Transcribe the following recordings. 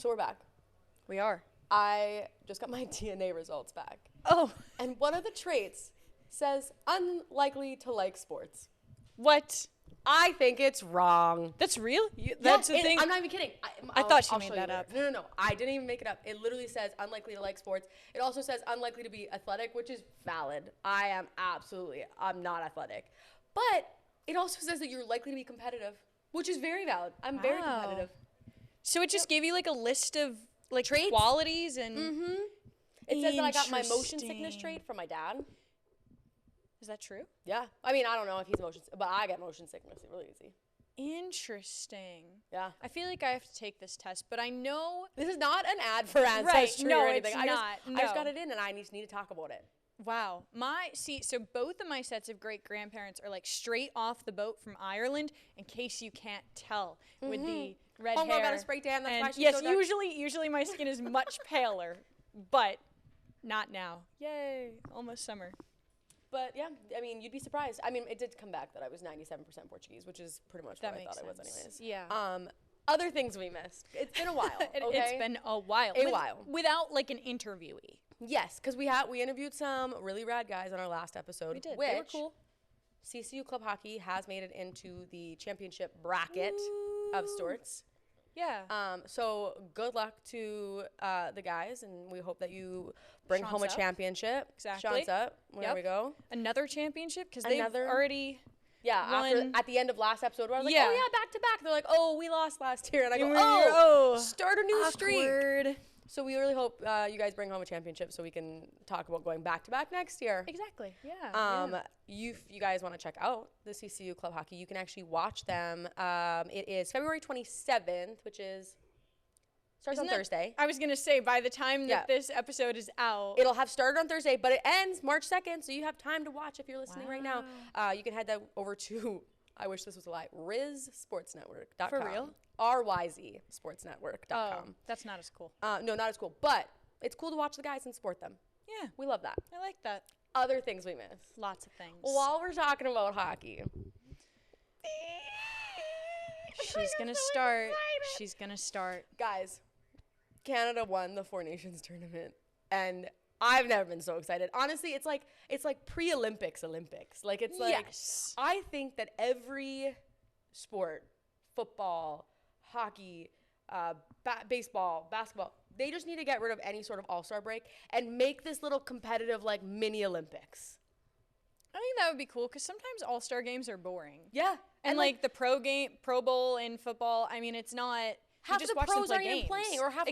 So we're back. We are. I just got my DNA results back. Oh. And one of the traits says unlikely to like sports. What? I think it's wrong. That's real? That's the thing? I'm not even kidding. I thought you made that up. No. I didn't even make it up. It literally says unlikely to like sports. It also says unlikely to be athletic, which is valid. I'm not athletic. But it also says that you're likely to be competitive, which is very valid. I'm very competitive. So it just gave you like a list of like traits, qualities and It says that I got my motion sickness trait from my dad. Is that true? Yeah. I mean, I don't know if he's but I get motion sickness really easy. Interesting. Yeah. I feel like I have to take this test, but I know this is not an ad for Ancestry or anything. It's not. I just got it in and I just need to talk about it. Wow. So both of my sets of great grandparents are like straight off the boat from Ireland, in case you can't tell, with the red hair. Oh, got a spray tan. That's why she's yes, so dark. usually my skin is much paler, but not now. Yay, almost summer. But yeah, I mean, you'd be surprised. I mean, it did come back that I was 97% Portuguese, which is pretty much what I thought I was anyways. Yeah. Other things we missed. It's been a while, okay? It's been a while. Without like an interviewee. Yes, because we interviewed some really rad guys on our last episode. We did. Which they were cool. CCU Club Hockey has made it into the championship bracket of sorts. Yeah. So good luck to the guys, and we hope that you bring home a championship. Exactly. Sean's up. There we go. Another championship, because they've already at the end of last episode, where I was like, oh yeah, back to back. They're like, oh, we lost last year, and I go, start a new streak. So we really hope you guys bring home a championship so we can talk about going back to back next year. Exactly. Yeah. You guys want to check out the CCU Club Hockey, you can actually watch them. It is February 27th, which starts on Thursday. I was going to say, by the time that this episode is out. It'll have started on Thursday, but it ends March 2nd, so you have time to watch if you're listening right now. You can head over to, I wish this was a lie, rizsportsnetwork.com. For real? RYZsportsnetwork.com. Oh, that's not as cool. No, not as cool, but it's cool to watch the guys and support them. Yeah. We love that. I like that. Other things we miss. Lots of things. While we're talking about hockey. She's going to start. She's going to start. Guys, Canada won the Four Nations tournament, and I've never been so excited. Honestly, it's like pre-Olympics Olympics. Like it's like I think that every sport, football, hockey, baseball, basketball, they just need to get rid of any sort of all-star break and make this little competitive like mini Olympics. I think that would be cool, because sometimes all-star games are boring. Yeah. And like the Pro Bowl in football, I mean, it's not. Half of the pros aren't even playing, or half the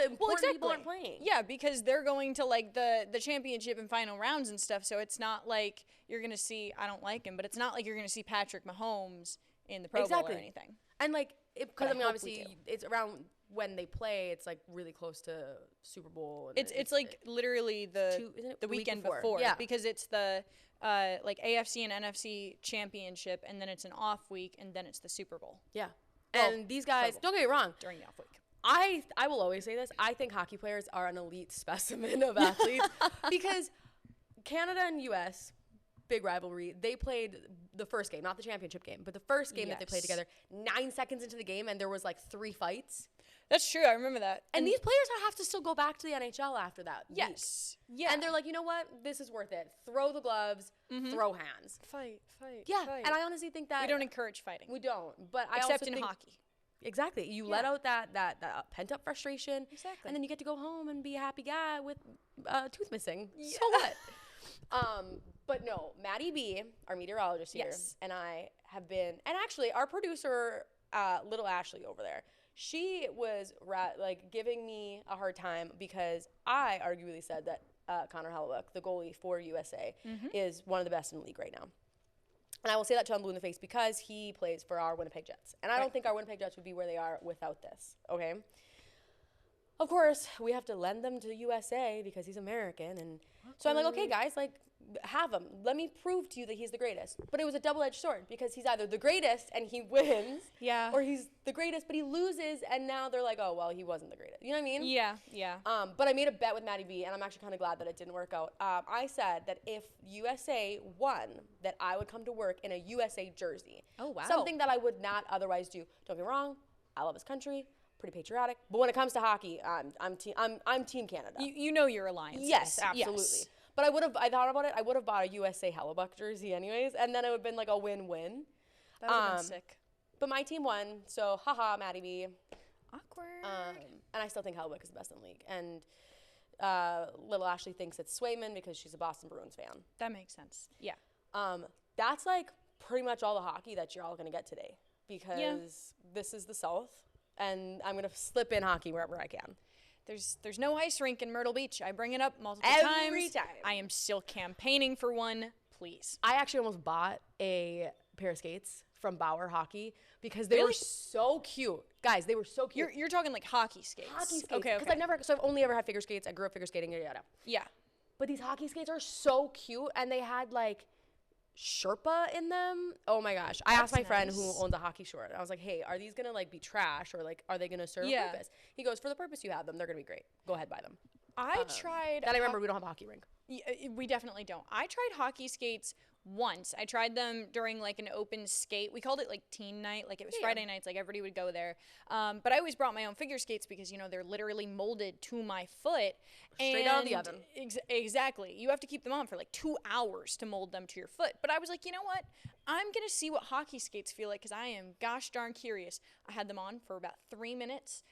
important people aren't playing. Yeah, because they're going to like the championship and final rounds and stuff, so it's not like you're going to see, I don't like him, but it's not like you're going to see Patrick Mahomes in the Pro Bowl or anything. And like, because I mean, obviously, it's around when they play, it's like really close to Super Bowl. And it's like literally the weekend before. Yeah. Because it's the like AFC and NFC championship, and then it's an off week, and then it's the Super Bowl. Yeah. And these guys, don't get me wrong. During the off week. I will always say this. I think hockey players are an elite specimen of athletes because Canada and U.S., big rivalry, they played the first game, not the championship game, but the first game that they played together, 9 seconds into the game, and there was like 3 fights. That's true. I remember that. And these players have to still go back to the NHL after that. Yes. Week. Yeah. And they're like, you know what? This is worth it. Throw the gloves. Throw hands. Fight. Yeah. And I honestly think that we don't encourage fighting. We don't. But except I also in hockey. Exactly. You let out that pent up frustration. Exactly. And then you get to go home and be a happy guy with a tooth missing. Yeah. So what? But no, Maddie B, our meteorologist here, and I have been, and actually our producer, little Ashley over there, she was giving me a hard time because I arguably said that Connor Hellebuyck, the goalie for USA, is one of the best in the league right now. And I will say that till I'm blue in the face because he plays for our Winnipeg Jets. And I don't think our Winnipeg Jets would be where they are without this, okay? Of course, we have to lend them to USA because he's American. And so I'm like, okay, guys, like, have him. Let me prove to you that he's the greatest. But it was a double-edged sword because he's either the greatest and he wins, or he's the greatest but he loses, and now they're like, oh, well, he wasn't the greatest. You know what I mean? Yeah. But I made a bet with Maddie B, and I'm actually kind of glad that it didn't work out. I said that if USA won, that I would come to work in a USA jersey. Oh, wow. Something that I would not otherwise do. Don't get me wrong, I love his country, pretty patriotic. But when it comes to hockey, I'm Team Canada. You know your alliances. Yes, absolutely. Yes. But I thought about it. I would have bought a USA Hellebuck jersey anyways, and then it would have been like a win-win. That would have been sick. But my team won, so haha, Maddie B. Awkward. And I still think Hellebuck is the best in the league. And little Ashley thinks it's Swayman because she's a Boston Bruins fan. That makes sense. Yeah. That's like pretty much all the hockey that you're all going to get today because this is the South, and I'm going to slip in hockey wherever I can. There's no ice rink in Myrtle Beach. I bring it up multiple times. Every time. I am still campaigning for one. Please. I actually almost bought a pair of skates from Bauer Hockey because they were so cute. Guys, they were so cute. You're talking like hockey skates. Hockey skates. Okay. Because I've only ever had figure skates. I grew up figure skating, yada yada. Yeah. But these hockey skates are so cute, and they had like Sherpa in them. Oh my gosh. I asked my friend who owns a hockey store, and I was like, hey, are these gonna like be trash, or like are they gonna serve a purpose? He goes, for the purpose you have them, they're gonna be great. Go ahead, buy them. I tried. And I remember we don't have a hockey rink. We definitely don't. I tried hockey skates once. I tried them during like an open skate. We called it like teen night. Like it was Friday nights. Like everybody would go there. But I always brought my own figure skates because, you know, they're literally molded to my foot. Straight out of the oven. Exactly. You have to keep them on for like 2 hours to mold them to your foot. But I was like, you know what? I'm going to see what hockey skates feel like because I am gosh darn curious. I had them on for about 3 minutes.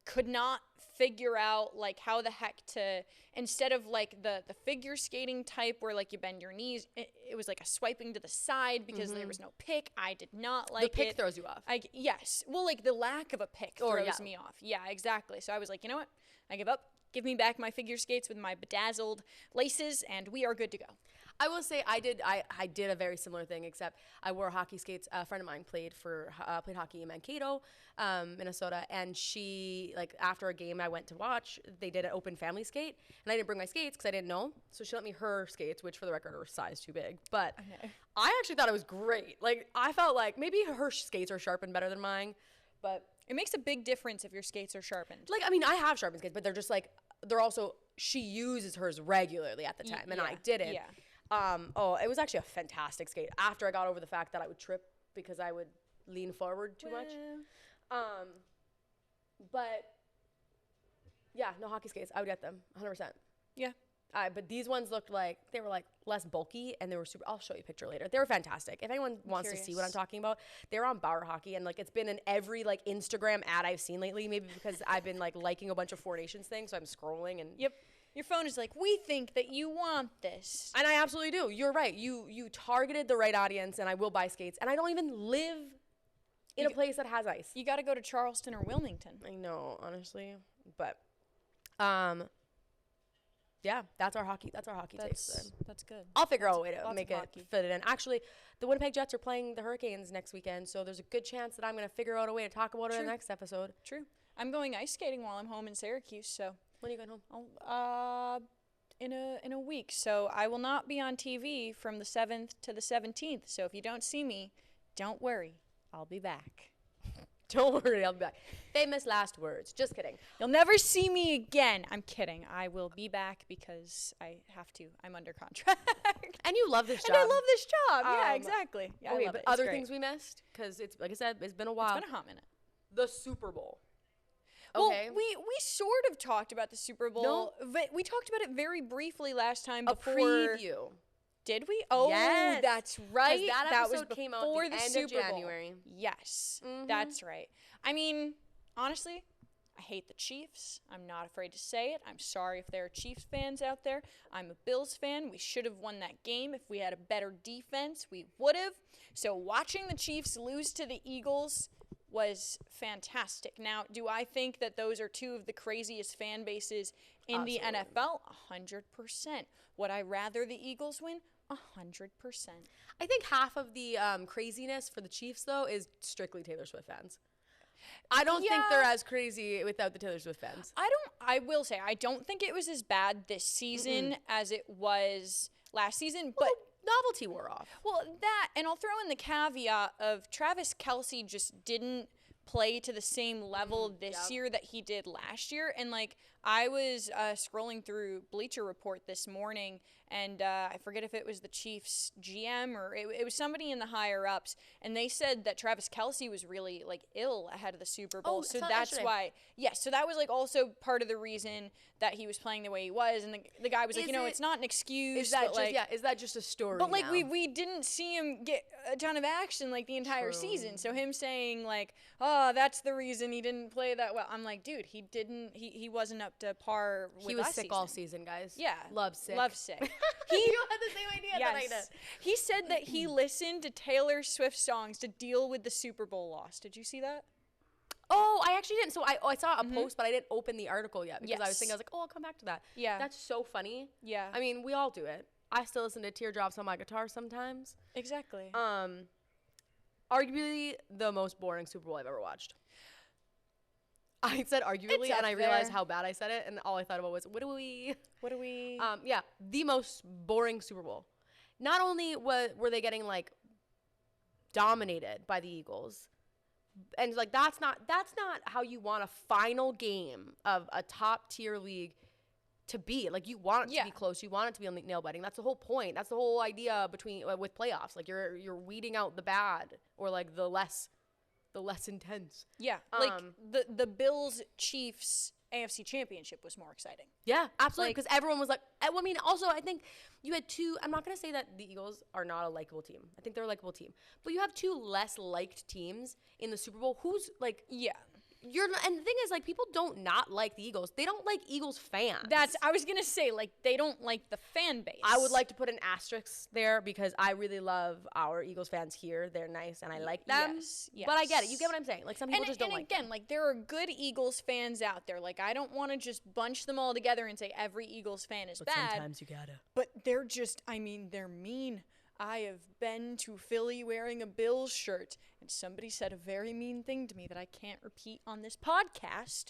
Could not figure out like how the heck to, instead of like the figure skating type where like you bend your knees, it was like a swiping to the side because there was no pick. I did not like it. The pick throws you off. Yes. Well, like the lack of a pick throws me off. Yeah, exactly. So I was like, you know what? I give up. Give me back my figure skates with my bedazzled laces, and we are good to go. I will say I did a very similar thing, except I wore hockey skates. A friend of mine played hockey in Mankato, Minnesota, and she, like, after a game I went to watch, they did an open family skate, and I didn't bring my skates because I didn't know, so she let me her skates, which for the record are size too big, but I actually thought it was great. Like, I felt like maybe her skates are sharpened better than mine, but it makes a big difference if your skates are sharpened. Like, I mean, I have sharpened skates, but they're just like, they're also, she uses hers regularly at the time, and I didn't. Yeah. It was actually a fantastic skate after I got over the fact that I would trip because I would lean forward too much. But yeah, no, hockey skates, I would get them 100%. Yeah. But these ones looked like they were like less bulky and they were super. I'll show you a picture later. They were fantastic. If anyone wants to see what I'm talking about, they're on Bauer Hockey, and like it's been in every like Instagram ad I've seen lately. Maybe because I've been like liking a bunch of Four Nations things, so I'm scrolling and Your phone is like, we think that you want this. And I absolutely do. You're right. You targeted the right audience, and I will buy skates. And I don't even live in a place that has ice. You got to go to Charleston or Wilmington. I know, honestly. But, yeah, that's our hockey takes. That's good. I'll figure out a way to make it fit it in. Actually, the Winnipeg Jets are playing the Hurricanes next weekend, so there's a good chance that I'm going to figure out a way to talk about it in the next episode. True. I'm going ice skating while I'm home in Syracuse, so... When are you going home? In a week. So I will not be on TV from the 7th to the 17th. So if you don't see me, don't worry. I'll be back. Don't worry, I'll be back. Famous last words. Just kidding. You'll never see me again. I'm kidding. I will be back because I have to. I'm under contract. And you love this job. And I love this job. Yeah, exactly. Yeah, okay, but other things we missed? Because it's, like I said, it's been a while. It's been a hot minute. The Super Bowl. Okay. Well, we sort of talked about the Super Bowl. But we talked about it very briefly last time before. A preview. Did we? Oh, yes. That's right. That was came out at the end of January. Yes, that's right. I mean, honestly, I hate the Chiefs. I'm not afraid to say it. I'm sorry if there are Chiefs fans out there. I'm a Bills fan. We should have won that game. If we had a better defense, we would have. So watching the Chiefs lose to the Eagles was fantastic. Now, do I think that those are two of the craziest fan bases in the NFL? 100%. Would I rather the Eagles win? 100%. I think half of the craziness for the Chiefs, though, is strictly Taylor Swift fans. I don't think they're as crazy without the Taylor Swift fans. I will say, I don't think it was as bad this season as it was last season, but novelty wore off. Well, that, and I'll throw in the caveat of Travis Kelce just didn't play to the same level this year that he did last year. And, like, I was scrolling through Bleacher Report this morning, and I forget if it was the Chiefs GM or it was somebody in the higher ups, and they said that Travis Kelce was really like ill ahead of the Super Bowl, so that's why. Yes, so that was like also part of the reason that he was playing the way he was, and the guy was like, it's not an excuse. Is that is that just a story? But like we didn't see him get a ton of action like the entire season, so him saying like, oh, that's the reason he didn't play that well. I'm like, dude, he wasn't up to par with us. He was sick all season, guys. Yeah. Love sick. You had the same idea that I did. He said that he listened to Taylor Swift songs to deal with the Super Bowl loss. Did you see that? Oh, I actually didn't. So I saw a post, but I didn't open the article yet because I was like, oh, I'll come back to that. Yeah. That's so funny. Yeah. I mean, we all do it. I still listen to Teardrops on my guitar sometimes. Exactly. Arguably the most boring Super Bowl I've ever watched. I said arguably, and I realized how bad I said it, and all I thought about was, what do we? Yeah, the most boring Super Bowl. Not only were they getting, like, dominated by the Eagles, and, like, that's not how you want a final game of a top-tier league to be. Like, you want it to be close. You want it to be nail-biting. That's the whole point. That's the whole idea with playoffs. Like, you're weeding out the bad or, like, the less intense. Yeah, like the Bills-Chiefs AFC Championship was more exciting. Yeah, absolutely, because everyone was like, I mean, also, I think you had two, I'm not going to say that the Eagles are not a likable team. I think they're a likable team. But you have two less liked teams in the Super Bowl who's, like, and the thing is, like, people don't not like the Eagles. They don't like Eagles fans. I was going to say, like, they don't like the fan base. I would like to put an asterisk there because I really love our Eagles fans here. They're nice and I like them. Yes. But I get it. You get what I'm saying? Like, some people just don't like them. And again, like, there are good Eagles fans out there. Like, I don't want to just bunch them all together and say every Eagles fan is bad. Sometimes you gotta. But they're just, I mean, they're mean. I have been to Philly wearing a Bills shirt, and somebody said a very mean thing to me that I can't repeat on this podcast.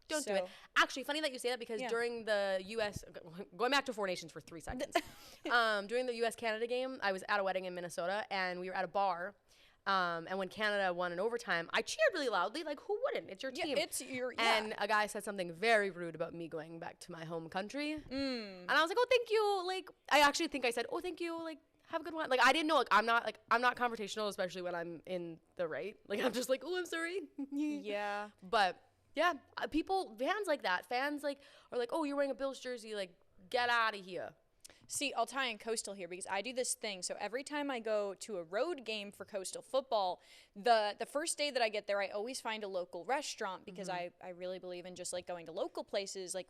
Don't do it. Actually, funny that you say that because during the U.S. Going back to Four Nations for 3 seconds. During the U.S.-Canada game, I was at a wedding in Minnesota, and we were at a bar. And when Canada won in overtime, I cheered really loudly. Like, who wouldn't? It's your team. And a guy said something very rude about me going back to my home country. And I was like, oh, thank you. Like, I actually think I said, oh, thank you. Like, have a good one. Like, I didn't know, like, I'm not confrontational, especially when I'm in the right. Like, I'm just like, oh, I'm sorry. Yeah. But yeah, fans like that. Fans like are like, oh, you're wearing a Bills jersey. Like, get out of here. See, I'll tie in Coastal here because I do this thing. So every time I go to a road game for Coastal football, the first day that I get there, I always find a local restaurant because I really believe in just, like, going to local places, like,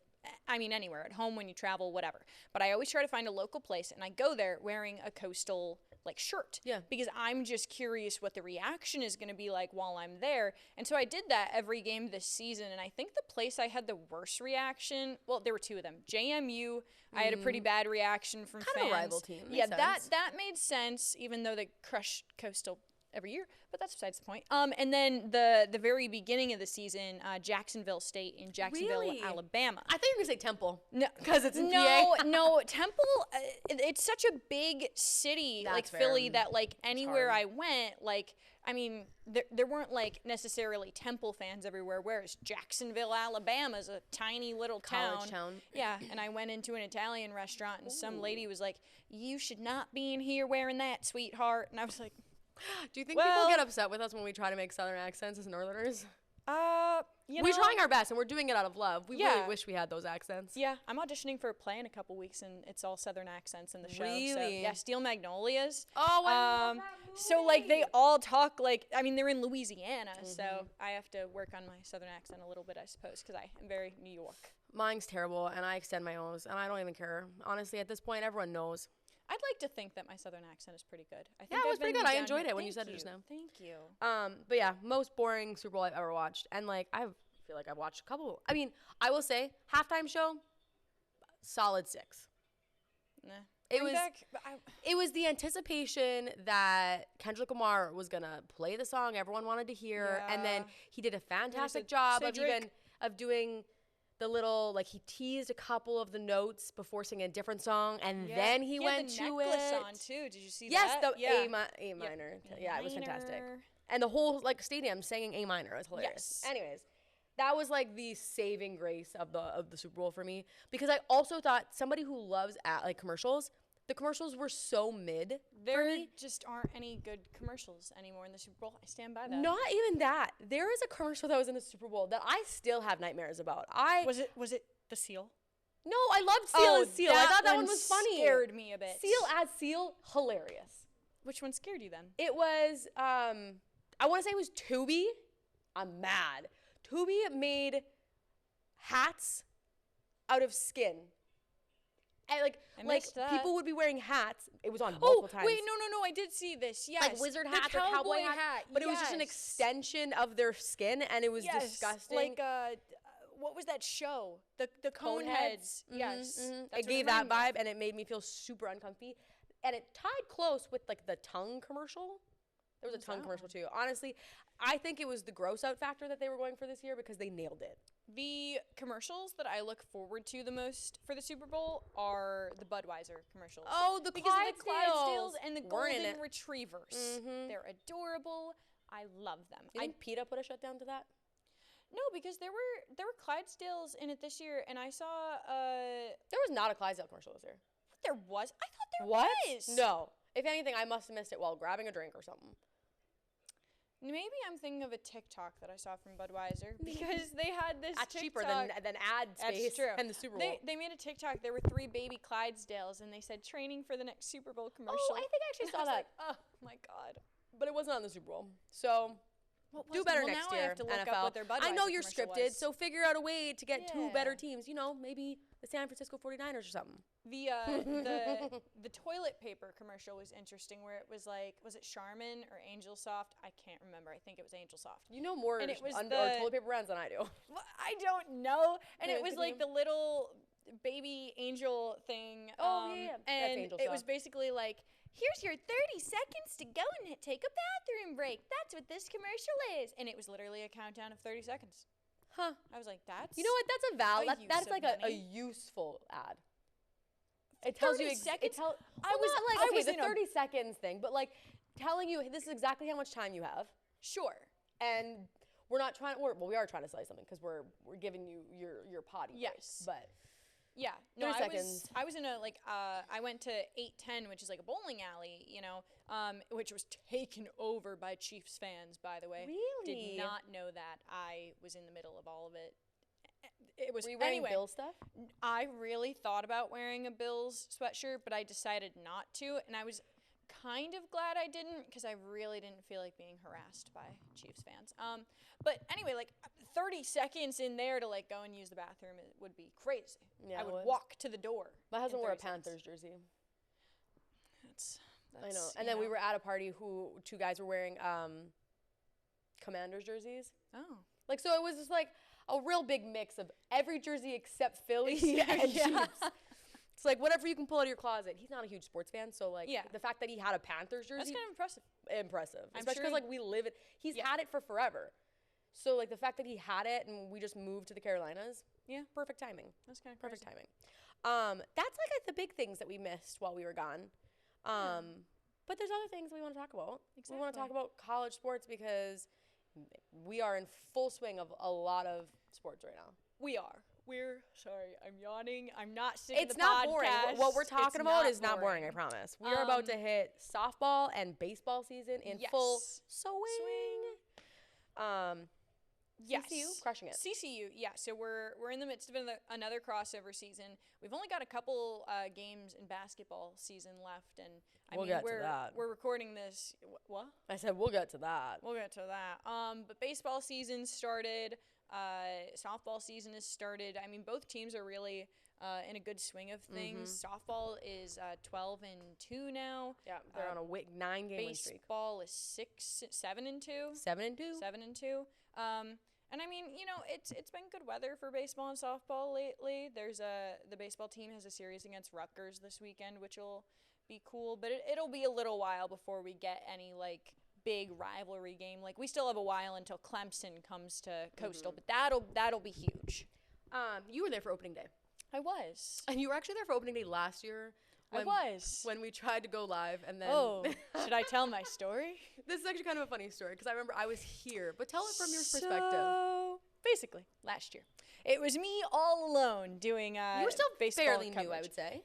I mean, anywhere, at home, when you travel, whatever. But I always try to find a local place, and I go there wearing a Coastal, like, shirt. Yeah. Because I'm just curious what the reaction is going to be like while I'm there. And so I did that every game this season, and I think the place I had the worst reaction, well, there were two of them. JMU, I had a pretty bad reaction from fans. Kind of a rival team. Yeah, that made sense, even though they crush Coastal every year, but that's besides the point. And then the very beginning of the season, Jacksonville State in Jacksonville, Alabama. I thought you were gonna say Temple. No, because it's in PA. No, Temple. It's such a big city, like Philly, that like anywhere I went, like, I mean, there weren't like necessarily Temple fans everywhere. Whereas Jacksonville, Alabama is a tiny little college town. Yeah, and I went into an Italian restaurant, and some lady was like, "You should not be in here wearing that, sweetheart." And I was like, do you think people get upset with us when we try to make Southern accents as Northerners? We're trying our best, and we're doing it out of love. We really wish we had those accents. Yeah, I'm auditioning for a play in a couple weeks, and it's all Southern accents in the show. Really? So, yeah, Steel Magnolias. Oh, I love that movie. So, like, they all talk like, I mean, they're in Louisiana, so I have to work on my Southern accent a little bit, I suppose, because I am very New York. Mine's terrible, and I extend my O's, and I don't even care. Honestly, at this point, everyone knows. I'd like to think that my Southern accent is pretty good. I think it was pretty good. I enjoyed it when you said it just now. Thank you. But yeah, most boring Super Bowl I've ever watched. And, like, I feel like I've watched a couple. I mean, I will say, halftime show, solid 6. Nah. It was the anticipation that Kendrick Lamar was going to play the song everyone wanted to hear. Yeah. And then he did a fantastic job of doing the little, like, he teased a couple of the notes before singing a different song, and then he went to it. He had the necklace on, too. Did you see that? Yes, A minor. Yeah, it was fantastic. And the whole, like, stadium singing A minor. It was hilarious. Yes. Anyways, that was like the saving grace of the Super Bowl for me, because I also thought, somebody who loves like commercials, the commercials were so mid. There just aren't any good commercials anymore in the Super Bowl. I stand by that. Not even that. There is a commercial that was in the Super Bowl that I still have nightmares about. Was it the seal? No, I loved Seal as Seal. I thought that one was funny. Scared me a bit. Seal as Seal, hilarious. Which one scared you then? It was, I want to say it was Tubi. I'm mad. Tubi made hats out of skin. And like people would be wearing hats. It was on multiple times. Wait, no, I did see this. Yes, like wizard hats or cowboy hat. But it was just an extension of their skin, and it was disgusting. Like what was that show? The Coneheads. Mm-hmm, yes, mm-hmm. It gave that vibe, and it made me feel super uncomfy. And it tied close with like the tongue commercial. There was a tongue commercial too. Honestly, I think it was the gross out factor that they were going for this year, because they nailed it. The commercials that I look forward to the most for the Super Bowl are the Budweiser commercials. Oh, the Clydesdales and the Golden Retrievers. Mm-hmm. They're adorable. I love them. You think PETA put a shutdown to that? No, because there were Clydesdales in it this year, and I saw there was not a Clydesdale commercial this year. There was. I thought there was. No. If anything, I must have missed it while grabbing a drink or something. Maybe I'm thinking of a TikTok that I saw from Budweiser, because they had this That's TikTok. cheaper than ad space. That's true. And the Super Bowl. They made a TikTok. There were 3 baby Clydesdales, and they said training for the next Super Bowl commercial. Oh, I think I actually saw that. Like, oh my God. But it wasn't on the Super Bowl. So do better next year, I have to look NFL. up what their Budweiser I know you're scripted, was. so figure out a way to get 2 better teams. You know, maybe the San Francisco 49ers or something. The toilet paper commercial was interesting, where it was like, was it Charmin or Angel Soft? I can't remember. I think it was Angel Soft. You know more and it was toilet paper brands than I do. Well, I don't know. And it was like the little baby angel thing. Yeah. And it was basically like, here's your 30 seconds to go and take a bathroom break. That's what this commercial is. And it was literally a countdown of 30 seconds. Huh. I was like, that's... You know what? That's a valid... That's like a useful ad. It tells you... Seconds? I was the 30 seconds thing, but like telling you this is exactly how much time you have. Sure. And we're not trying... we are trying to sell you something, because we're giving you your potty break. Yes. But... Yeah, no, I was in a I went to 810, which is like a bowling alley, you know, which was taken over by Chiefs fans, by the way. Really? Did not know that. I was in the middle of all of it. It was Were you wearing Bills stuff? I really thought about wearing a Bills sweatshirt, but I decided not to, and I was kind of glad I didn't, because I really didn't feel like being harassed by Chiefs fans. But anyway, like 30 seconds in there to like go and use the bathroom would be crazy. Yeah, I would walk to the door. My husband wore a Panthers jersey. That's I know. And then we were at a party 2 guys were wearing Commanders jerseys. Oh. Like, so it was just like a real big mix of every jersey except Philly and Chiefs. It's like whatever you can pull out of your closet. He's not a huge sports fan, so like the fact that he had a Panthers jersey. That's kind of impressive. Impressive. Especially because like we live it. He's had it for forever. So like the fact that he had it and we just moved to the Carolinas. Yeah. Perfect timing. That's kind of perfect timing. That's like the big things that we missed while we were gone. But there's other things we want to talk about. Exactly. We want to talk about college sports, because we are in full swing of a lot of sports right now. We are. Sorry, I'm yawning. I'm not sick of the podcast. It's not boring. What we're talking about is not boring, I promise. We are about to hit softball and baseball season in full swing. Yes. CCU, crushing it. CCU, yeah. So we're in the midst of another crossover season. We've only got a couple games in basketball season left, and we'll get to that. We're recording this. What? I said we'll get to that. We'll get to that. But baseball season started. Softball season has started. I mean, both teams are really in a good swing of things. Softball is 12-2 now. Yeah, they're on a 9-game win streak. Baseball is 7-2. 7-2. And I mean, you know, it's been good weather for baseball and softball lately. The baseball team has a series against Rutgers this weekend, which will be cool. But it'll be a little while before we get any like big rivalry game. Like we still have a while until Clemson comes to Coastal, but that'll be huge. You were there for opening day. I was. And you were actually there for opening day last year. When we tried to go live, and then... Oh, should I tell my story? This is actually kind of a funny story, because I remember I was here, but tell it from your perspective. So, basically last year. It was me all alone doing You were still baseball fairly coverage. new, I would say.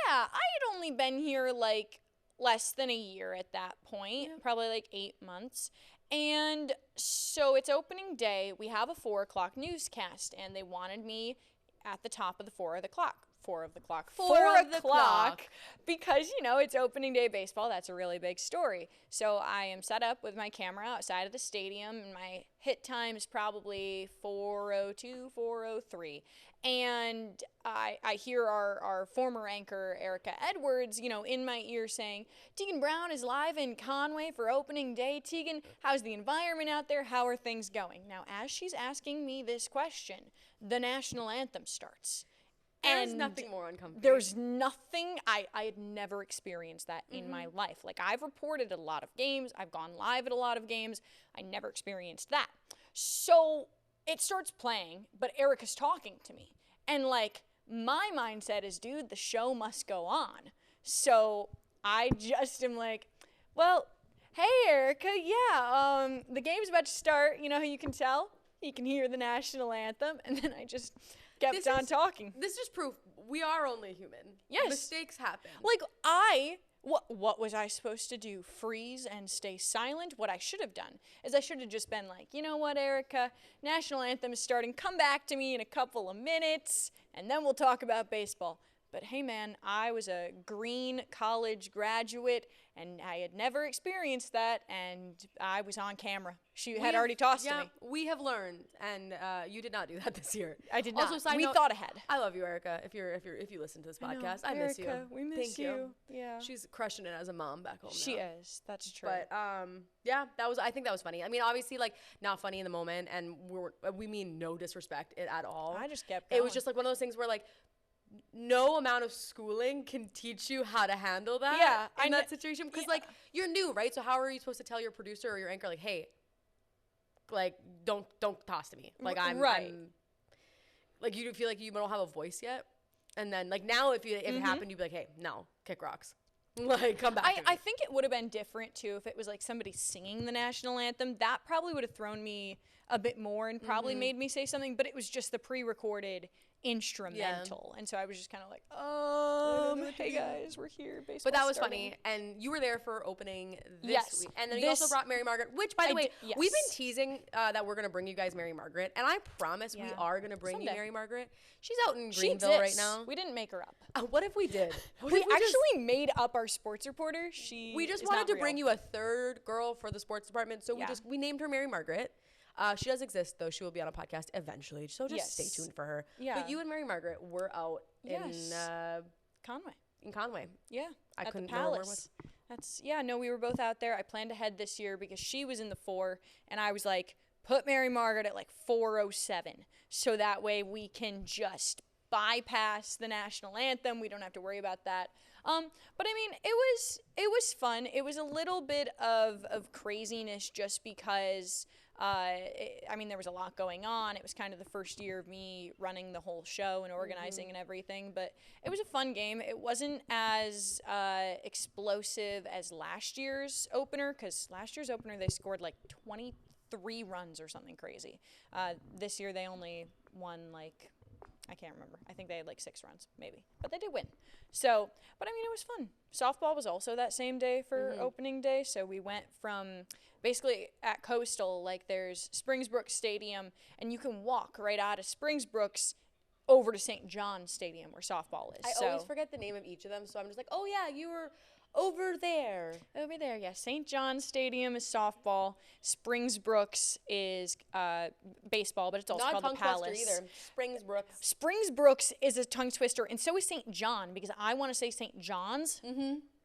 Yeah, I had only been here like less than a year at that point, probably like 8 months. And so it's opening day. We have a 4 o'clock newscast, and they wanted me at the top of the 4 of the clock. 4 of the clock. 4 o'clock. Because, you know, it's opening day baseball. That's a really big story. So I am set up with my camera outside of the stadium, and my hit time is probably 4:02, 4:03. And I hear our former anchor, Erica Edwards, you know, in my ear saying, Teagan Brown is live in Conway for opening day. Teagan, how's the environment out there? How are things going? Now, as she's asking me this question, the national anthem starts. There's nothing more uncomfortable. There's nothing, I had never experienced that in my life. Like, I've reported a lot of games. I've gone live at a lot of games. I never experienced that. So it starts playing, but Erica's talking to me. And, like, my mindset is, dude, the show must go on. So I just am like, well, hey, Erica, yeah, the game's about to start. You know how you can tell? You can hear the national anthem. And then I just kept on talking. This is proof we are only human. Yes. Mistakes happen. Like, what was I supposed to do? Freeze and stay silent? What I should have done is I should have just been like, you know what, Erica, national anthem is starting. Come back to me in a couple of minutes, and then we'll talk about baseball. But hey, man, I was a green college graduate, and I had never experienced that, and I was on camera. She had already tossed to me. We have learned, and you did not do that this year. I did not. Also, side we note, thought ahead. I love you, Erica. If you listen to this podcast, I miss you. Erica, we miss Thank you. Yeah. She's crushing it as a mom back home. She now. is. That's true. But yeah, I think that was funny. I mean, obviously, like, not funny in the moment, and we mean no disrespect at all. I just kept going. It was just like one of those things where, like, no amount of schooling can teach you how to handle that in that situation, because like, you're new, right? So how are you supposed to tell your producer or your anchor, like, hey, like, don't toss to me, like, I'm like, you feel like you don't have a voice yet, and then, like, now if it happened, you'd be like, hey, no, kick rocks. Like, come back. I think it would have been different too if it was like somebody singing the national anthem. That probably would have thrown me a bit more and probably made me say something, but it was just the pre-recorded instrumental, and so I was just kind of like, hey guys, we're here. Baseball. But that was starting. funny, and you were there for opening this week, and then you This- also brought Mary Margaret, which, by the way, yes. we've been teasing that we're gonna bring you guys Mary Margaret, and I promise we are gonna bring you Someday. Mary Margaret. She's out in She Greenville right exists. now. We didn't make her up. What if we did? We actually made up our sports reporter. We just wanted to bring you a third girl for the sports department, so we named her Mary Margaret. She does exist, though. She will be on a podcast eventually, so just stay tuned for her. Yeah. But you and Mary Margaret were out in Conway. In Conway. Yeah, I at couldn't the remember Palace. No, we were both out there. I planned ahead this year because she was in the 4, and I was like, put Mary Margaret at like 4:07, so that way we can just bypass the national anthem. We don't have to worry about that. But I mean, it was fun. It was a little bit of craziness just because. There was a lot going on. It was kind of the first year of me running the whole show and organizing and everything, but it was a fun game. It wasn't as explosive as last year's opener, because last year's opener they scored like 23 runs or something crazy. This year they only won like, I can't remember. I think they had like 6 runs, maybe. But they did win. So, but I mean, it was fun. Softball was also that same day for opening day. So we went from basically at Coastal, like there's Springsbrook Stadium, and you can walk right out of Springsbrooks over to St. John's Stadium where softball is. I always forget the name of each of them, so I'm just like, oh yeah, you were over there. Over there, yeah. St. John's Stadium is softball. Springsbrooks is baseball, but it's also called the Palace. Not a tongue twister either. Springsbrooks. Springsbrooks is a tongue twister, and so is St. John, because I want to say St. John's,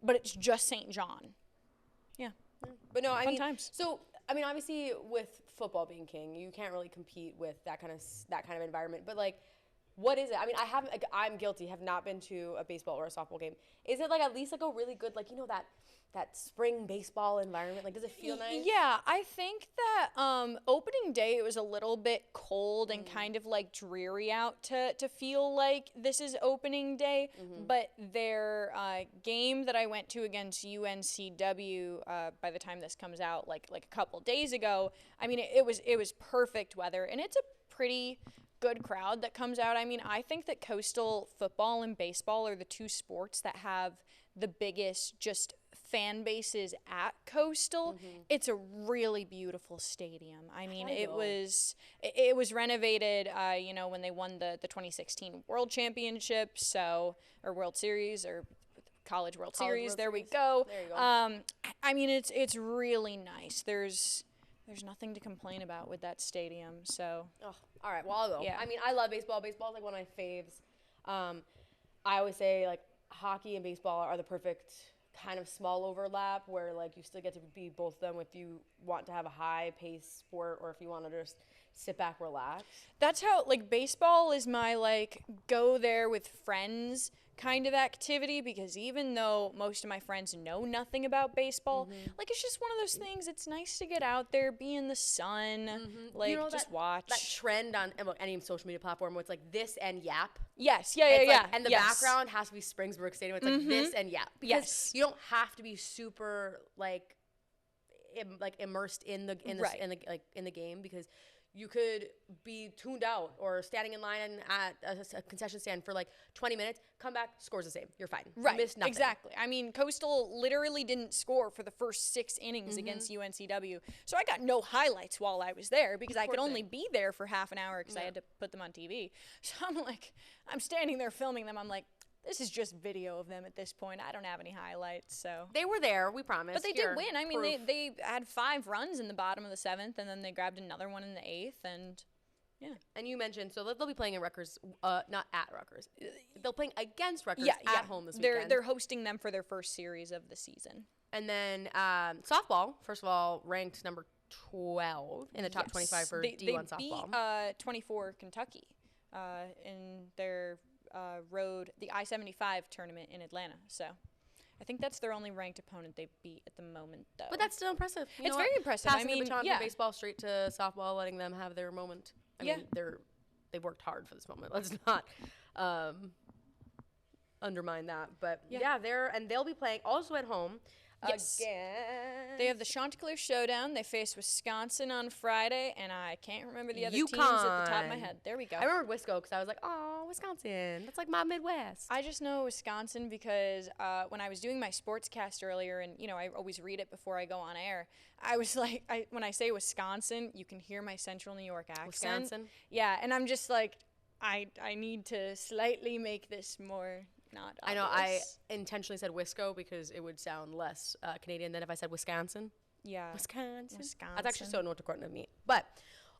but it's just St. John. Yeah. But no, I mean, times. So I mean, obviously with football being king, you can't really compete with that kind of environment. But like, What is it? I mean, I haven't, like, I'm guilty, have not been to a baseball or a softball game. Is it like at least like a really good, like, you know, that spring baseball environment? Like, does it feel nice? Yeah, I think that opening day it was a little bit cold and kind of like dreary out to feel like this is opening day. But their game that I went to against UNCW by the time this comes out, like a couple days ago, I mean it was perfect weather, and it's a pretty good crowd that comes out. I mean, I think that coastal football and baseball are the two sports that have the biggest just fan bases at Coastal. It's a really beautiful stadium. I mean, it was renovated, you know, when they won the 2016 World Championship, or World Series, or College World Series. World there Series. we go. There you go. I mean, it's really nice. There's nothing to complain about with that stadium. So. Oh, all right. Well, I'll go. Yeah. I mean, I love baseball. Baseball is like one of my faves. I always say like hockey and baseball are the perfect kind of small overlap where like you still get to be both of them if you want to have a high paced sport or if you want to just sit back, relax. That's how, like, baseball is my, like, go there with friends kind of activity, because even though most of my friends know nothing about baseball, like, it's just one of those things. It's nice to get out there, be in the sun, like, You know just that, watch. that trend on any social media platform where it's like this and yap. Yes, yeah. And the background has to be Springsburg Stadium. It's like this and yap. Because Yes. you don't have to be super like immersed in the game, because you could be tuned out or standing in line at a concession stand for like 20 minutes, come back, scores the same. You're fine. Right, You missed nothing. exactly. I mean, Coastal literally didn't score for the first 6 innings against UNCW, so I got no highlights while I was there because I could only be there for half an hour because I had to put them on TV. So I'm standing there filming them. I'm like, this is just video of them at this point. I don't have any highlights, so. They were there, we promise. But they Here, did win. I mean, proof. they had 5 runs in the bottom of the 7th, and then they grabbed another one in the 8th, and yeah. And you mentioned, so they'll be playing in Rutgers, not at Rutgers. They're playing against Rutgers at home this weekend. They're hosting them for their first series of the season. And then softball, first of all, ranked number 12 in the top 25 for D1 softball. They beat 24 Kentucky in their the I-75 tournament in Atlanta. So I think that's their only ranked opponent they beat at the moment, though. But that's still impressive. It's very impressive. Passing I mean, the baton yeah. from baseball straight to softball, letting them have their moment. I mean, they've worked hard for this moment. Let's not undermine that. But yeah, they'll be playing also at home. Yes. Again. They have the Chanticleer Showdown. They face Wisconsin on Friday, and I can't remember the other teams at the top of my head. There we go. I remember Wisco because I was like, oh, Wisconsin. That's like my Midwest. I just know Wisconsin because when I was doing my sportscast earlier, and, you know, I always read it before I go on air, I was like, when I say Wisconsin, you can hear my Central New York accent. Wisconsin? Yeah, and I'm just like, I need to slightly make this more... not obvious. I know I intentionally said Wisco because it would sound less Canadian than if I said Wisconsin. Yeah. Wisconsin. That's actually so North Dakota of me. But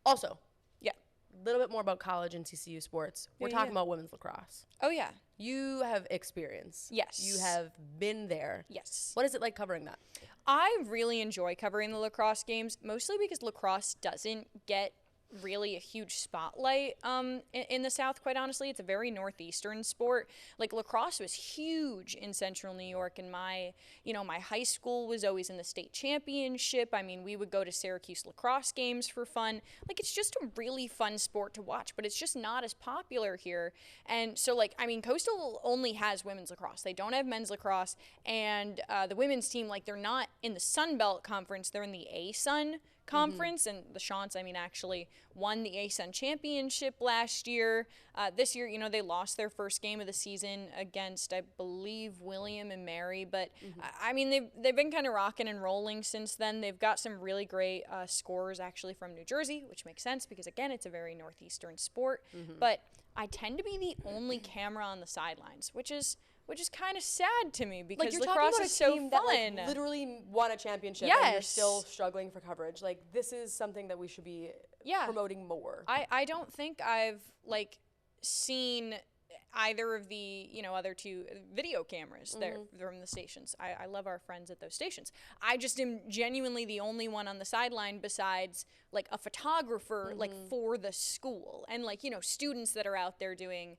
also, yeah, a little bit more about college and CCU sports. We're talking about women's lacrosse. Oh, yeah. You have experience. Yes. You have been there. Yes. What is it like covering that? I really enjoy covering the lacrosse games, mostly because lacrosse doesn't get really a huge spotlight in the South, quite honestly. It's a very northeastern sport. Like, lacrosse was huge in Central New York, and my high school was always in the state championship. I mean, we would go to Syracuse lacrosse games for fun. Like, it's just a really fun sport to watch, but it's just not as popular here. And so, like, I mean, Coastal only has women's lacrosse. They don't have men's lacrosse, and the women's team, like, they're not in the Sun Belt Conference. They're in the A-Sun Conference, and the Chants, I mean, actually won the A-Sun Championship last year. This year, you know, they lost their first game of the season against, I believe, William and Mary, but I mean, they've been kind of rocking and rolling since then. They've got some really great scorers actually from New Jersey, which makes sense because, again, it's a very northeastern sport, but I tend to be the only camera on the sidelines, which is kind of sad to me because like, lacrosse is so fun. That, like, literally won a championship and you're still struggling for coverage. Like, this is something that we should be promoting more. I don't think I've, like, seen either of the, other two video cameras there from the stations. I love our friends at those stations. I just am genuinely the only one on the sideline besides like a photographer, like for the school, and like, students that are out there doing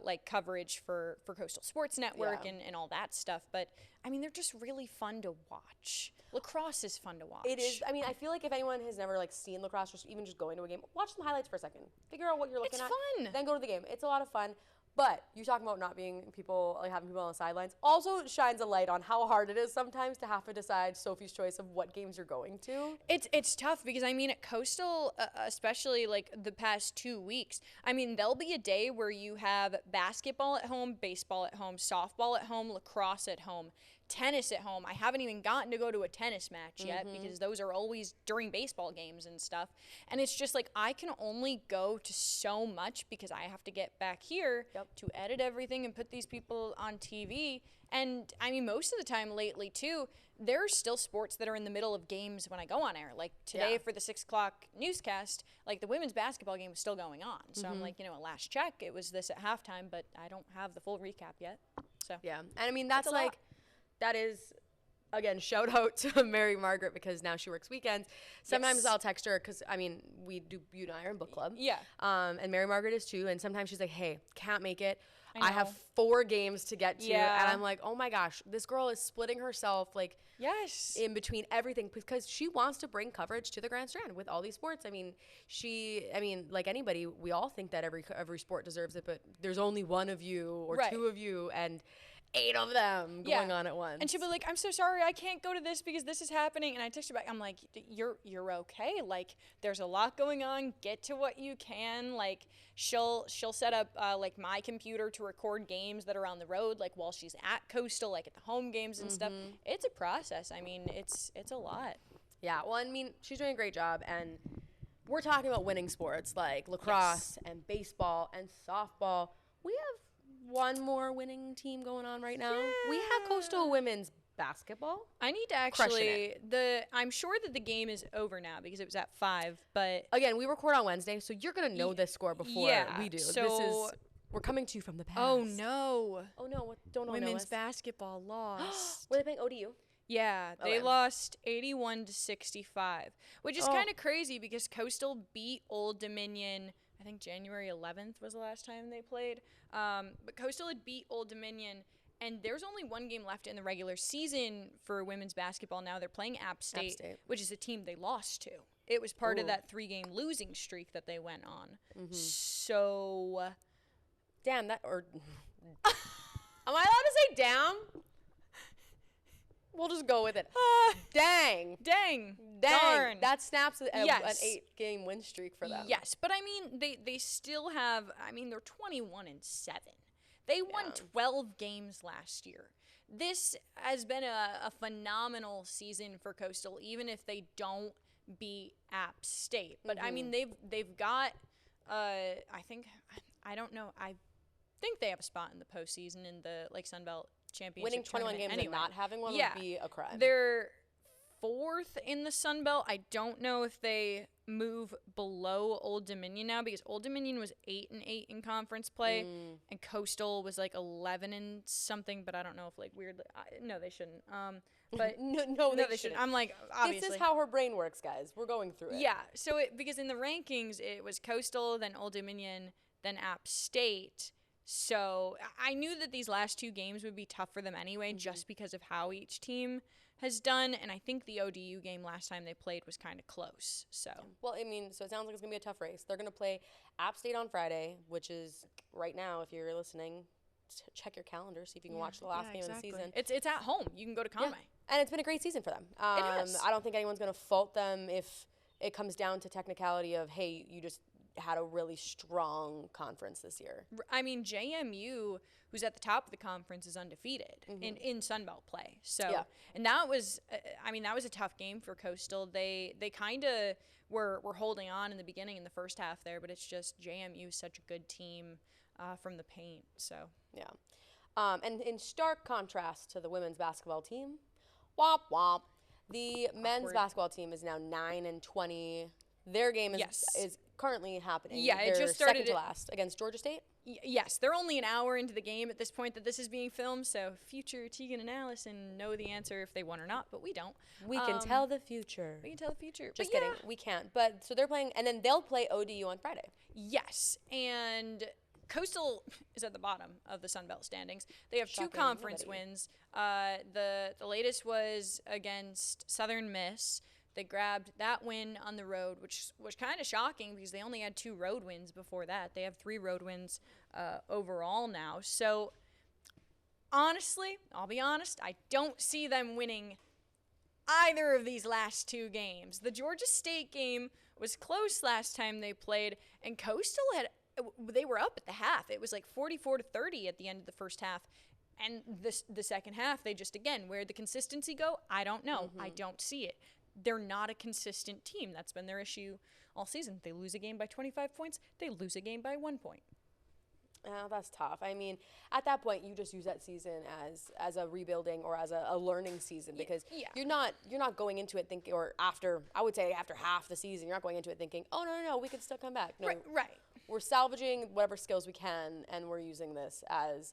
like coverage for Coastal Sports Network and all that stuff. But I mean, they're just really fun to watch. Lacrosse is fun to watch. It is. I mean, I feel like if anyone has never like seen lacrosse or even just going to a game, watch some highlights for a second. Figure out what you're looking at. It's fun. Then go to the game. It's a lot of fun. But you're talking about not being people, like having people on the sidelines, also shines a light on how hard it is sometimes to have to decide Sophie's choice of what games you're going to. It's tough because, I mean, at Coastal, especially like the past 2 weeks, I mean, there'll be a day where you have basketball at home, baseball at home, softball at home, lacrosse at home, tennis at home. I haven't even gotten to go to a tennis match yet because those are always during baseball games and stuff. And it's just like I can only go to so much because I have to get back here to edit everything and put these people on TV. And I mean, most of the time lately too, there are still sports that are in the middle of games when I go on air. Like today for the 6 o'clock newscast, like the women's basketball game was still going on. So I'm like, at last check, it was this at halftime, but I don't have the full recap yet. So yeah, and I mean that's like. That is, again, shout out to Mary Margaret because now she works weekends. Sometimes I'll text her because, I mean, you and I are in book club. Yeah. And Mary Margaret is too. And sometimes she's like, hey, can't make it. I have 4 games to get to. Yeah. And I'm like, oh my gosh, this girl is splitting herself like in between everything because she wants to bring coverage to the Grand Strand with all these sports. I mean, like anybody, we all think that every sport deserves it, but there's only one of you or 2 of you and 8 of them going on at once. And she'll be like, I'm so sorry, I can't go to this because this is happening. And I text her back, I'm like, you're okay. Like, there's a lot going on. Get to what you can. Like, she'll set up, like, my computer to record games that are on the road, like, while she's at Coastal, like, at the home games and stuff. It's a process. I mean, it's a lot. Yeah, well, I mean, she's doing a great job. And we're talking about winning sports like lacrosse and baseball and softball. We have one more winning team going on right now. We have Coastal women's basketball. I need to actually I'm sure that the game is over now because it was at 5, but again, we record on Wednesday, so you're gonna know this score before we do. So we're coming to you from the past. Oh no. What don't know women's basketball lost. Were they playing ODU? Yeah, they lost 81-65, which is kind of crazy because Coastal beat Old Dominion. I think January 11th was the last time they played. But Coastal had beat Old Dominion, and there's only one game left in the regular season for women's basketball now. They're playing App State, which is a team they lost to. It was part of that 3-game losing streak that they went on. So, damn, am I allowed to say damn? We'll just go with it. Dang. Darn. That snaps an 8-game win streak for them. Yes, but I mean, they still have, they're 21-7. They won 12 games last year. This has been a phenomenal season for Coastal, even if they don't beat App State. But I mean, they've got, I think they have a spot in the postseason in the Sun Belt Championship. Winning 21 games and not having one would be a crime. They're 4th in the Sun Belt. I don't know if they move below Old Dominion now because Old Dominion was 8-8 in conference play and Coastal was like 11 and something, but I don't know if like weirdly no they shouldn't. But no, they shouldn't. I'm like, obviously. This is how her brain works, guys. We're going through it. Yeah. So because in the rankings it was Coastal, then Old Dominion, then App State. So I knew that these last 2 games would be tough for them anyway, just because of how each team has done. And I think the ODU game last time they played was kind of close. So well, I mean, so it sounds like it's gonna be a tough race. They're gonna play App State on Friday, which is right now. If you're listening, check your calendar, see if you can watch the last game of the season. It's at home. You can go to Conway. And it's been a great season for them. It has. I don't think anyone's gonna fault them if it comes down to technicality of, hey, you just had a really strong conference this year. I mean, JMU, who's at the top of the conference, is undefeated in Sunbelt play. So, and that was, that was a tough game for Coastal. They kind of were holding on in the beginning in the first half there, but it's just JMU is such a good team from the paint. So and in stark contrast to the women's basketball team, womp womp, the men's basketball team is now 9-20. Their game is currently happening. Yeah, it They're just started second to last against Georgia State. Yes, they're only an hour into the game at this point that this is being filmed, so future Teagan and Allyson know the answer if they won or not, but we don't. We can tell the future. We can tell the future. Just kidding. We can't. But so they're playing, and then they'll play ODU on Friday. Yes, and Coastal is at the bottom of the Sun Belt standings. They have Shocking. 2 conference wins. The latest was against Southern Miss. They grabbed that win on the road, which was kind of shocking because they only had 2 road wins before that. They have 3 road wins overall now. So, honestly, I'll be honest, I don't see them winning either of these last 2 games. The Georgia State game was close last time they played, and Coastal they were up at the half. It was like 44-30 at the end of the first half. And the second half, they just, again, where'd the consistency go? I don't know. I don't see it. They're not a consistent team. That's been their issue all season. They lose a game by 25 points. They lose a game by 1 point. Oh, that's tough. I mean, at that point, you just use that season as a rebuilding or as a learning season because you're not going into it thinking, or after half the season, you're not going into it thinking, oh, no, we can still come back. No, right. We're salvaging whatever skills we can, and we're using this as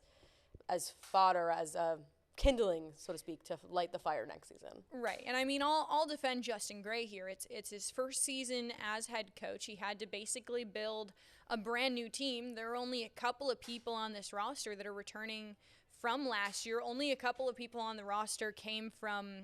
fodder, as a kindling, so to speak, to light the fire next season. Right. And I mean, I'll defend Justin Gray here. It's his first season as head coach. He had to basically build a brand new team. There are only a couple of people on this roster that are returning from last year. Only a couple of people on the roster came from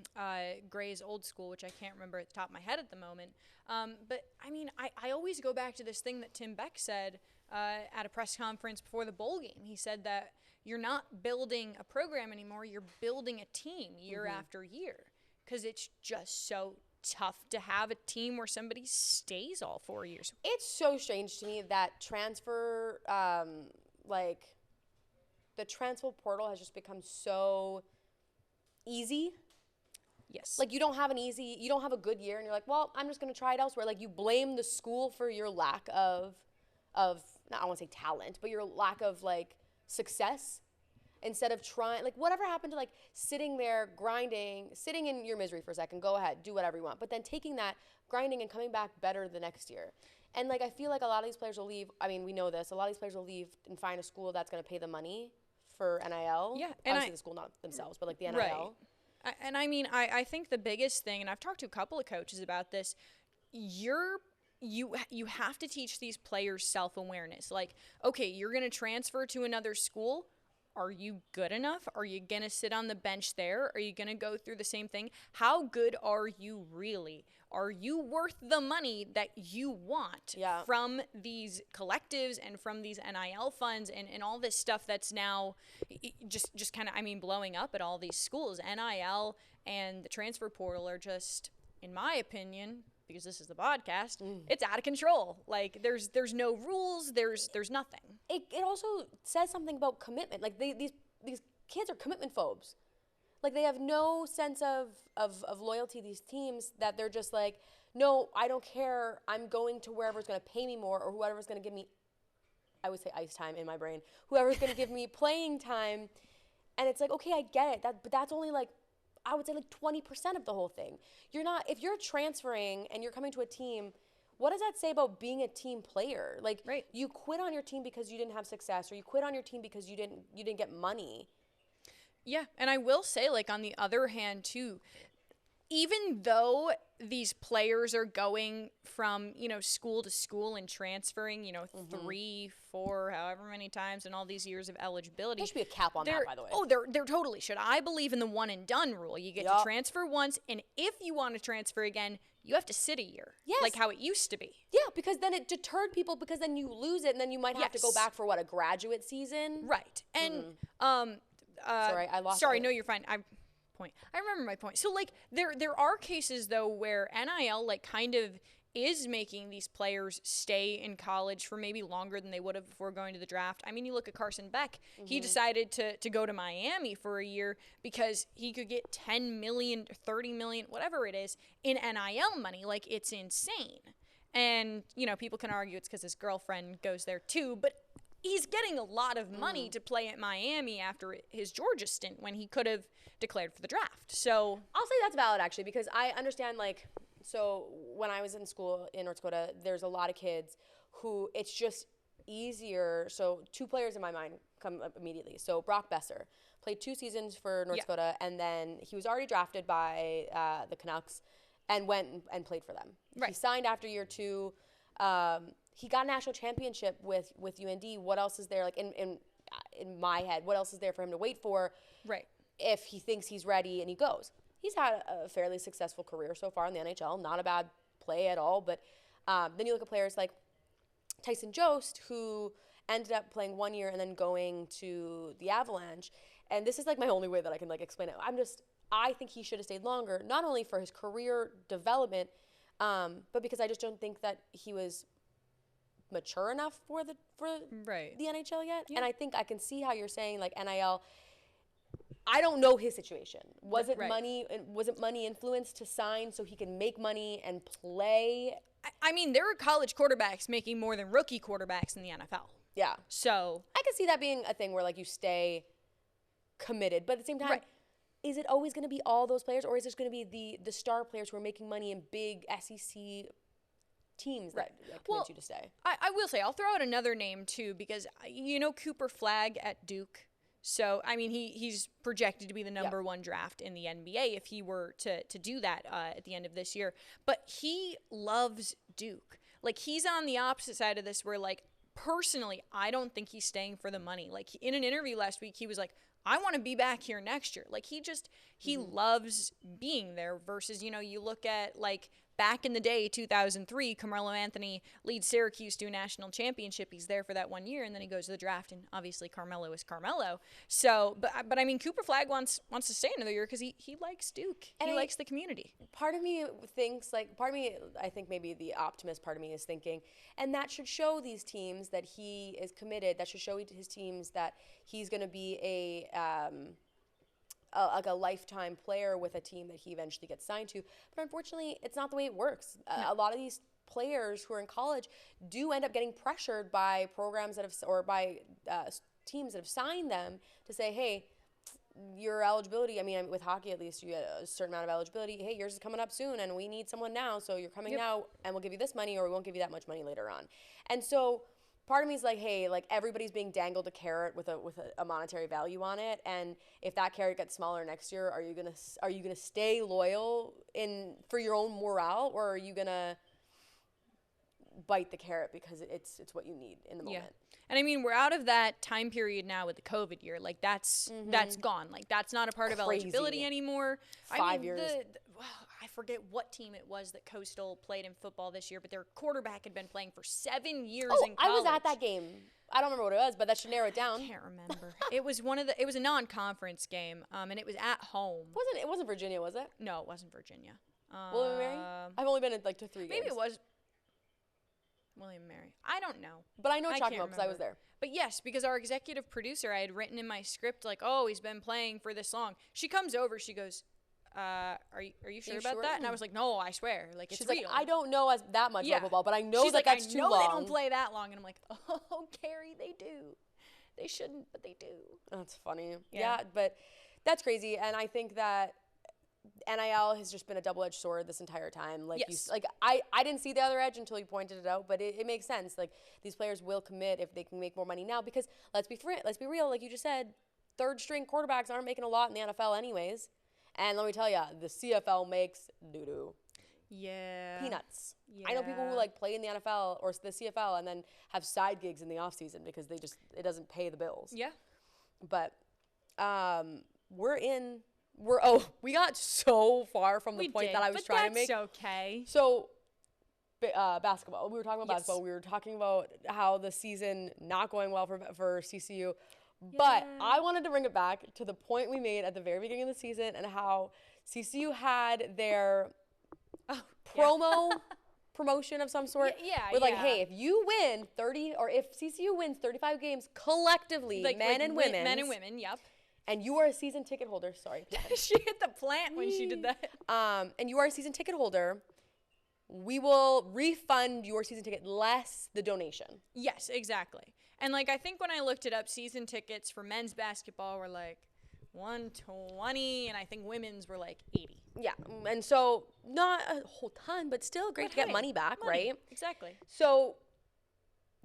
Gray's old school, which I can't remember at the top of my head at the moment. But I mean, I always go back to this thing that Tim Beck said at a press conference before the bowl game. He said that you're not building a program anymore. You're building a team year after year because it's just so tough to have a team where somebody stays all 4 years. It's so strange to me that transfer, the transfer portal has just become so easy. Yes. Like, you don't have a good year, and you're like, well, I'm just going to try it elsewhere. Like, you blame the school for your lack of, not, I won't say talent, but your lack of, like, success instead of trying, like, whatever happened to, like, sitting there, grinding, sitting in your misery for a second, go ahead, do whatever you want, but then taking that, grinding, and coming back better the next year. And, like, I feel like a lot of these players will leave, I mean, we know this, a lot of these players will leave and find a school that's going to pay the money for NIL. Yeah. And obviously the school, not themselves, but, like, the NIL. Right. And I mean, I think the biggest thing, and I've talked to a couple of coaches about this, you have to teach these players self-awareness. Like, okay, you're going to transfer to another school. Are you good enough? Are you going to sit on the bench there? Are you going to go through the same thing? How good are you really? Are you worth the money that you want from these collectives and from these NIL funds and all this stuff that's now just kind of, I mean, blowing up at all these schools? NIL and the transfer portal are just, in my opinion, because this is the podcast, it's out of control. Like, there's no rules, there's nothing. It also says something about commitment. Like, these kids are commitment phobes. Like, they have no sense of loyalty, these teams, that they're just like, no, I don't care. I'm going to wherever's going to pay me more, or whoever's going to give me, I would say ice time in my brain, whoever's going to give me playing time. And it's like, okay, I get it. But that's only like, I would say like 20% of the whole thing. If you're transferring and you're coming to a team, what does that say about being a team player? Like, you quit on your team because you didn't have success, or you quit on your team because you didn't get money. Yeah, and I will say, like, on the other hand, too, even though these players are going from, school to school and transferring, 3, 4, however many times in all these years of eligibility. There should be a cap on that, by the way. Oh, there totally should. I believe in the one and done rule. You get to transfer once, and if you want to transfer again, you have to sit a year. Yes. Like how it used to be. Yeah, because then it deterred people, because then you lose it, and then you might have to go back for, a graduate season? Right. And, sorry, I lost Sorry, no, you're fine. I remember my point. So, like, there are cases, though, where NIL, like, kind of is making these players stay in college for maybe longer than they would have before going to the draft. I mean, you look at Carson Beck. He decided to go to Miami for a year because he could get $10 million, $30 million, whatever it is, in NIL money. Like, it's insane. And, people can argue it's because his girlfriend goes there, too, but he's getting a lot of money to play at Miami after his Georgia stint when he could have declared for the draft. So I'll say that's valid, actually, because I understand, like, so when I was in school in North Dakota, there's a lot of kids who it's just easier. So 2 players in my mind come up immediately. So Brock Besser played 2 seasons for North Dakota, and then he was already drafted by the Canucks and went and played for them. Right. He signed after year 2. He got a national championship with UND. What else is there? Like in my head, what else is there for him to wait for? Right. If he thinks he's ready and he goes. He's had a fairly successful career so far in the NHL. Not a bad play at all. But then you look at players like Tyson Jost, who ended up playing 1 year and then going to the Avalanche. And this is like my only way that I can like explain it. I think he should have stayed longer, not only for his career development, but because I just don't think that he was mature enough for the NHL yet. Yeah. And I think I can see how you're saying like NIL. I don't know his situation. Was it money? Was it money influenced to sign so he can make money and play? I mean, there are college quarterbacks making more than rookie quarterbacks in the NFL. Yeah. So I can see that being a thing where like you stay committed, but at the same time, is it always going to be all those players, or is it going to be the star players who are making money in big SEC teams that convince you to stay? I will say, I'll throw out another name too, because Cooper Flagg at Duke. So, I mean, he's projected to be the number 1 draft in the NBA if he were to do that at the end of this year. But he loves Duke. Like, he's on the opposite side of this where, like, personally, I don't think he's staying for the money. Like, in an interview last week, he was like, I want to be back here next year. Like, he loves being there versus, you look at, like, back in the day, 2003, Carmelo Anthony leads Syracuse to a national championship. He's there for that 1 year, and then he goes to the draft, and obviously Carmelo is Carmelo. So, but I mean, Cooper Flagg wants to stay another year because he likes Duke. And he likes the community. Part of me, I think maybe the optimist part of me is thinking, and that should show these teams that he is committed. That should show his teams that he's going to be a lifetime player with a team that he eventually gets signed to. But unfortunately, it's not the way it works. A lot of these players who are in college do end up getting pressured by programs by teams that have signed them to say, hey, your eligibility, I mean, with hockey at least, you get a certain amount of eligibility. Hey, yours is coming up soon, and we need someone now, so you're coming now, and we'll give you this money, or we won't give you that much money later on. And so part of me is like, hey, like everybody's being dangled a carrot with a monetary value on it, and if that carrot gets smaller next year, are you gonna stay loyal for your own morale, or are you gonna bite the carrot because it's what you need in the moment? And I mean, we're out of that time period now with the COVID year. Like that's gone. Like that's not a part of eligibility anymore. 5 years. I forget what team it was that Coastal played in football this year, but their quarterback had been playing for 7 years in college. I was at that game. I don't remember what it was, but that should narrow it down. I can't remember. It was a non-conference game, and it was at home. It wasn't Virginia, was it? No, it wasn't Virginia. William & Mary? I've only been to 3 games. Maybe it was William & Mary. I don't know. But I know what you're talking about because I was there. But yes, because our executive producer, I had written in my script, like, oh, he's been playing for this long. She comes over, she goes, are you sure about that? And I was like, no, I swear. Like, it's real. Like, I don't know that much about football, but I know that's too long. I know they don't play that long. And I'm like, oh, Carrie, they do. They shouldn't, but they do. That's funny. Yeah, but that's crazy. And I think that NIL has just been a double-edged sword this entire time. Like, I didn't see the other edge until you pointed it out, but it makes sense. Like, these players will commit if they can make more money now because let's be real. Like you just said, third-string quarterbacks aren't making a lot in the NFL anyways. And let me tell you, the CFL makes doo-doo. Yeah. Peanuts. Yeah. I know people who like play in the NFL or the CFL and then have side gigs in the off season because it doesn't pay the bills. Yeah. But we got so far from the point that I was trying to make. That's okay. So basketball. We were talking about basketball. We were talking about how the season not going well for CCU. But I wanted to bring it back to the point we made at the very beginning of the season and how CCU had their promotion of some sort. With like, hey, if you win 30 or if CCU wins 35 games collectively, men and women, yep. And you are a season ticket holder. Sorry. She hit the plant when she did that. And you are a season ticket holder. We will refund your season ticket less the donation. Yes, exactly. And, like, I think when I looked it up, season tickets for men's basketball were, like, $120, and I think women's were, like, $80. Yeah, and so not a whole ton, but still great to get money back, right? Exactly. So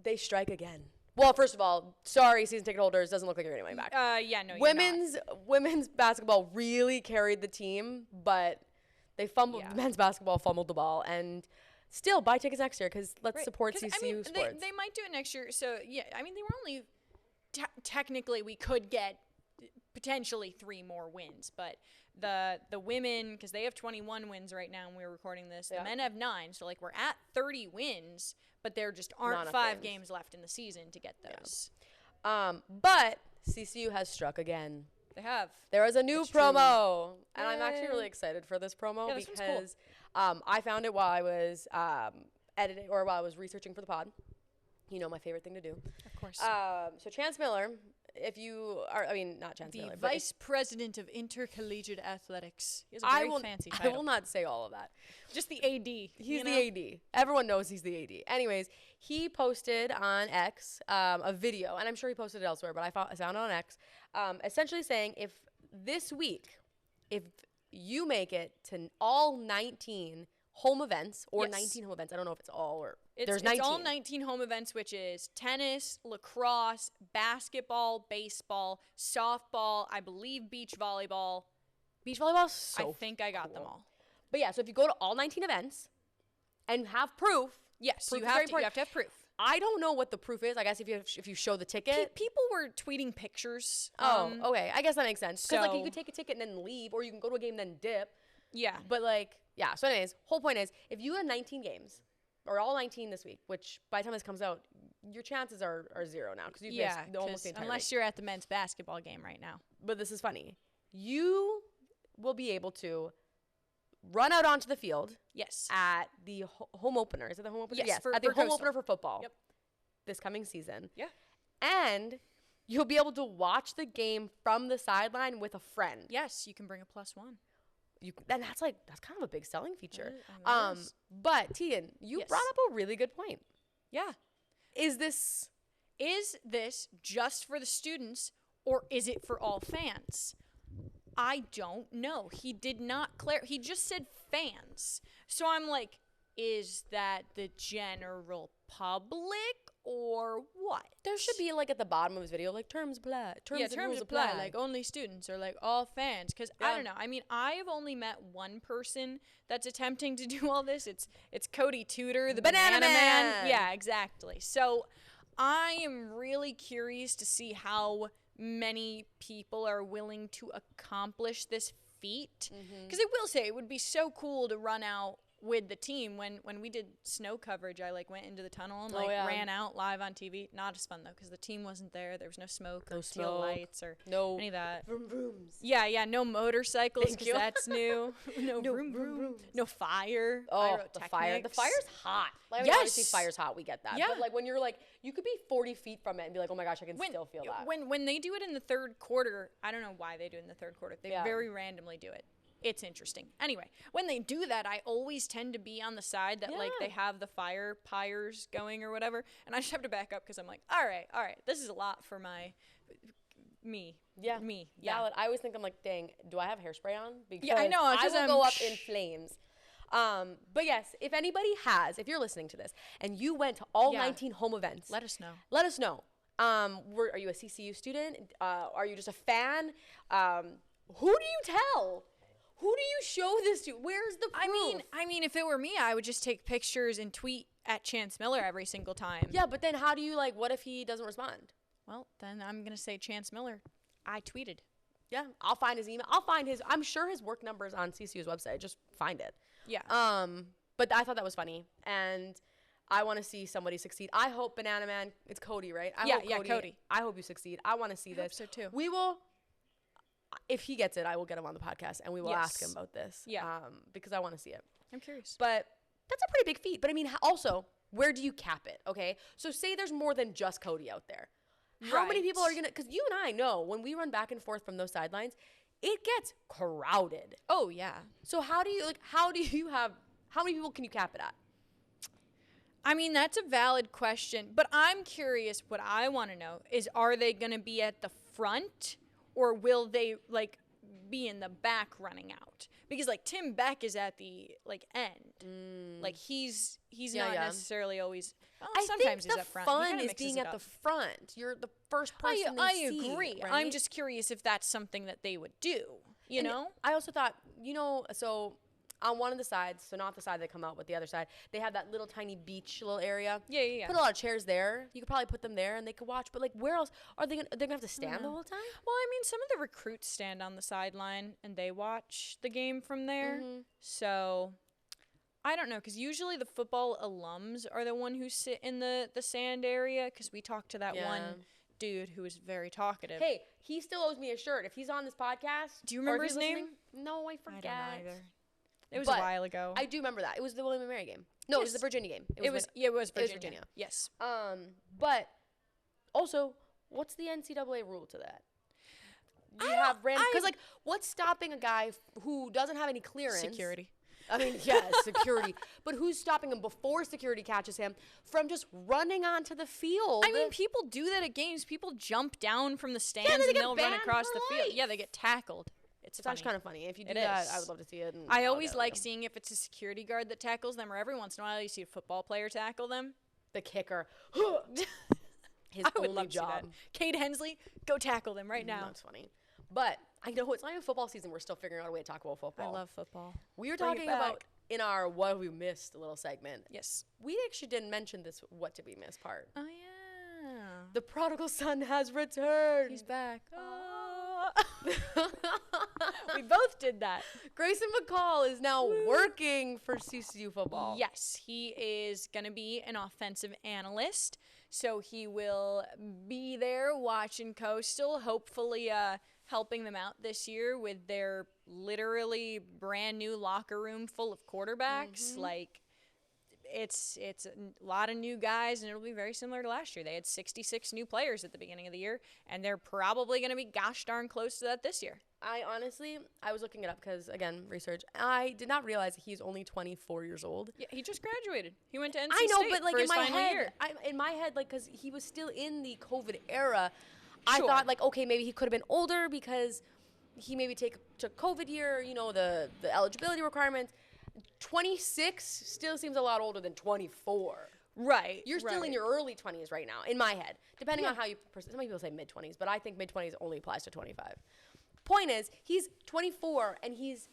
they strike again. Well, first of all, sorry, season ticket holders, doesn't look like you're getting money back. Yeah, no, Women's basketball really carried the team, but they fumbled. Yeah. Men's basketball fumbled the ball, and still buy tickets next year because let's support CCU sports. They might do it next year. So yeah, I mean, they were only technically we could get potentially 3 more wins, but the women, because they have 21 wins right now, and we're recording this. The men have 9, so like we're at 30 wins, but there just aren't 5 games left in the season to get those. Yeah. But CCU has struck again. They have. There is a new promo, and I'm actually really excited for this promo because I found it while I was editing or while I was researching for the pod. You know, my favorite thing to do. Of course. So Chance Miller, if you are, I mean, not Chance Miller, the Vice President of Intercollegiate Athletics. He has a very fancy I title. will not say all of that. Just the AD. He's the AD. Everyone knows he's the AD. Anyways, he posted on X a video, and I'm sure he posted it elsewhere, but I found it on X, essentially saying if this week, if you make it to all 19 home events or 19 home events, I don't know if it's all or there's 19. It's all 19 home events, which is tennis, lacrosse, basketball, baseball, softball, I believe beach volleyball. Beach volleyball, so I think I got them all. But yeah, so if you go to all 19 events and have proof. Yes, proof you have to have proof. I don't know what the proof is. I guess if you show the ticket. People were tweeting pictures. Okay. I guess that makes sense. Because, like, you could take a ticket and then leave, or you can go to a game and then dip. Yeah. But, like, yeah. So, anyways, whole point is, if you have 19 games, or all 19 this week, which by the time this comes out, your chances are 0 now. Because you've missed almost the entire unless you're at the men's basketball game right now. But this is funny. You will be able to run out onto the field. Yes. At the home opener. Is it the home opener? Yes. At the home opener for football. Yep. This coming season. Yeah. And you'll be able to watch the game from the sideline with a friend. Yes, you can bring a +1. And that's kind of a big selling feature. But Teagan, you brought up a really good point. Yeah. Is this just for the students, or is it for all fans? I don't know. He did not he just said fans. So I'm like, is that the general public or what? There should be, like, at the bottom of his video, like, terms apply. Terms apply. Like, only students or, like, all fans. Because, I don't know. I mean, I have only met one person that's attempting to do all this. It's Cody Tudor, the Banana Man. Yeah, exactly. So I am really curious to see how many people are willing to accomplish this feat. Because I will say, it would be so cool to run out with the team. When we did snow coverage, I like went into the tunnel and ran out live on TV. Not as fun though, because the team wasn't there. There was no smoke or teal lights or any of that. Vroom vrooms. Yeah, no motorcycles because that's new. no vroom vroom. No fire. Oh, the fire. The fire's hot. Like, yes. Obviously, fire's hot. We get that. Yeah. But like when you're like, you could be 40 feet from it and be like, oh my gosh, I can still feel that. When they do it in the third quarter, I don't know why they do it in the third quarter. They very randomly do it. It's interesting. Anyway, when they do that, I always tend to be on the side that, like, they have the fire pyres going or whatever. And I just have to back up because I'm like, all right. This is a lot for me. Yeah. Valid. I always think, I'm like, dang, do I have hairspray on? Because I know. I will go up in flames. But yes, if anybody if you're listening to this and you went to all 19 home events. Let us know. Are you a CCU student? Are you just a fan? Who do you tell? Who do you show this to? Where's the proof? I mean, if it were me, I would just take pictures and tweet at Chance Miller every single time. Yeah, but then how do you, like, what if he doesn't respond? Well, then I'm going to say, Chance Miller, I tweeted. Yeah, I'll find his email. I'm sure his work number's on CCU's website. Just find it. Yeah. But I thought that was funny. And I want to see somebody succeed. I hope Banana Man, it's Cody, right? Cody. I hope you succeed. I want to see this. I hope so too. We will. If he gets it, I will get him on the podcast, and we will ask him about this. Yeah. Because I want to see it. I'm curious. But that's a pretty big feat. But, I mean, also, where do you cap it, okay? So say there's more than just Cody out there. How many people are going to – because you and I know when we run back and forth from those sidelines, it gets crowded. Oh, yeah. So how many people can you cap it at? I mean, that's a valid question. But I'm curious, what I want to know is, are they going to be at the front? Or will they, like, be in the back running out. Because, like, Tim Beck is at the, like, end. Like, he's not necessarily always... Well, sometimes he's up front. I think the fun is being at the front. You're the first person they see. I agree. Right? I'm just curious if that's something that they would do, you know? I also thought, so on one of the sides, so not the side they come out, but the other side, they have that little tiny beach little area. Yeah. Put a lot of chairs there. You could probably put them there and they could watch. But, like, where else? Are they they're going to have to stand the whole time? Well, I mean, some of the recruits stand on the sideline and they watch the game from there. So... I don't know, because usually the football alums are the one who sit in the sand area, because we talked to that one dude who was very talkative. Hey, he still owes me a shirt. If he's on this podcast... Do you remember his name? No, I forget. I don't know either. It was a while ago. I do remember that. It was the William & Mary game. No, it was the Virginia game. It was Virginia. Yes. But also, what's the NCAA rule to that? You have random... Because, like, what's stopping a guy who doesn't have any clearance... Security. I mean, yes, security. But who's stopping him before security catches him from just running onto the field? I mean, people do that at games. People jump down from the stands and they'll run across the field. Yeah, they get tackled. It's actually kind of funny. If you do that, I would love to see it. I always like seeing if it's a security guard that tackles them, or every once in a while you see a football player tackle them. The kicker. His I would only love to see job. that. Cade Hensley, go tackle them right now. That's funny. But I know it's not even football season. We're still figuring out a way to talk about football. I love football. We were talking about in our What We Missed little segment. Yes. We actually didn't mention this What Did We Miss part. Oh, yeah. The prodigal son has returned. He's back. Oh. We both did that. Grayson McCall is now working for CCU football. Yes, he is going to be an offensive analyst. So he will be there watching Coastal, hopefully helping them out this year with their literally brand new locker room full of quarterbacks. Like, it's a lot of new guys, and it'll be very similar to last year. They had 66 new players at the beginning of the year, and they're probably going to be gosh darn close to that this year. I was looking it up because, again, research. I did not realize he's only 24 years old. Yeah, he just graduated. He went to NC I know, State but, like, for in his my final head, year. in my head, like, because he was still in the COVID era, I thought, like, okay, maybe he could have been older because he maybe took COVID year, the eligibility requirements. 26 still seems a lot older than 24. Right. You're still in your early 20s right now, in my head, depending on how you. Some people say mid-20s, but I think mid-20s only applies to 25. Point is, he's 24 and he's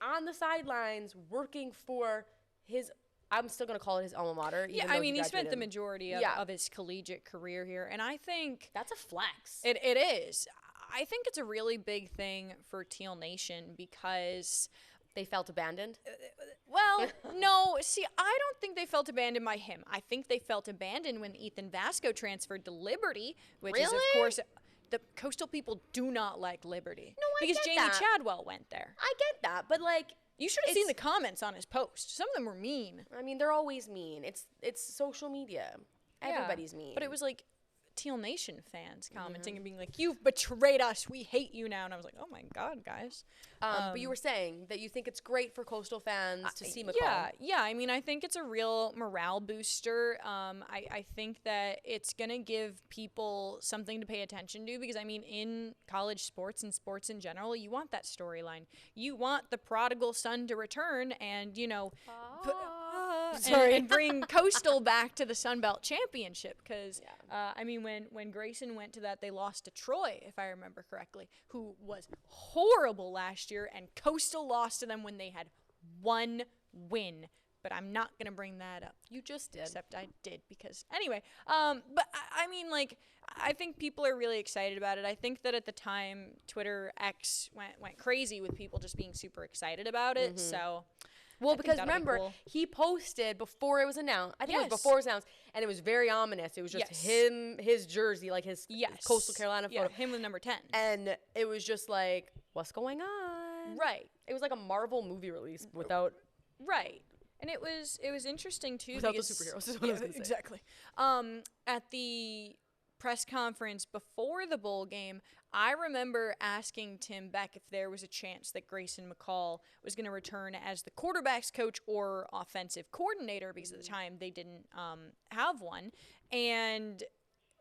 on the sidelines working for his. I'm still going to call it his alma mater. Yeah, I mean, he spent the majority of his collegiate career here, and I think that's a flex. It is. I think it's a really big thing for Teal Nation because they felt abandoned. Well, no. See, I don't think they felt abandoned by him. I think they felt abandoned when Ethan Vasco transferred to Liberty, which is, of course, the Coastal people do not like Liberty. No, because Jamie Chadwell went there. I get that, but like, you should have seen the comments on his post. Some of them were mean. I mean, they're always mean. It's social media. Everybody's mean. But it was like Teal Nation fans commenting and being like, "You've betrayed us. We hate you now." And I was like, "Oh my God, guys!" But you were saying that you think it's great for Coastal fans to see McCall. Yeah. I mean, I think it's a real morale booster. I think that it's gonna give people something to pay attention to because I mean, in college sports and sports in general, you want that storyline. You want the prodigal son to return and and bring Coastal back to the Sun Belt Championship because I mean, when Grayson went to that, they lost to Troy, if I remember correctly, who was horrible last year, and Coastal lost to them when they had one win. But I'm not going to bring that up. You just did. Except I did because, anyway. But I mean, like, I think people are really excited about it. I think that at the time, Twitter X went crazy with people just being super excited about it. So... Well, because remember, he posted before it was announced. I think it was before it was announced, and it was very ominous. It was just him, his jersey, like his Coastal Carolina photo. Him with number 10. And it was just like, what's going on? Right. It was like a Marvel movie release without... Right. And it was interesting, too. Without the superheroes, is what I was going to say. Exactly. At the press conference before the bowl game, I remember asking Tim Beck if there was a chance that Grayson McCall was going to return as the quarterback's coach or offensive coordinator because at the time they didn't have one. And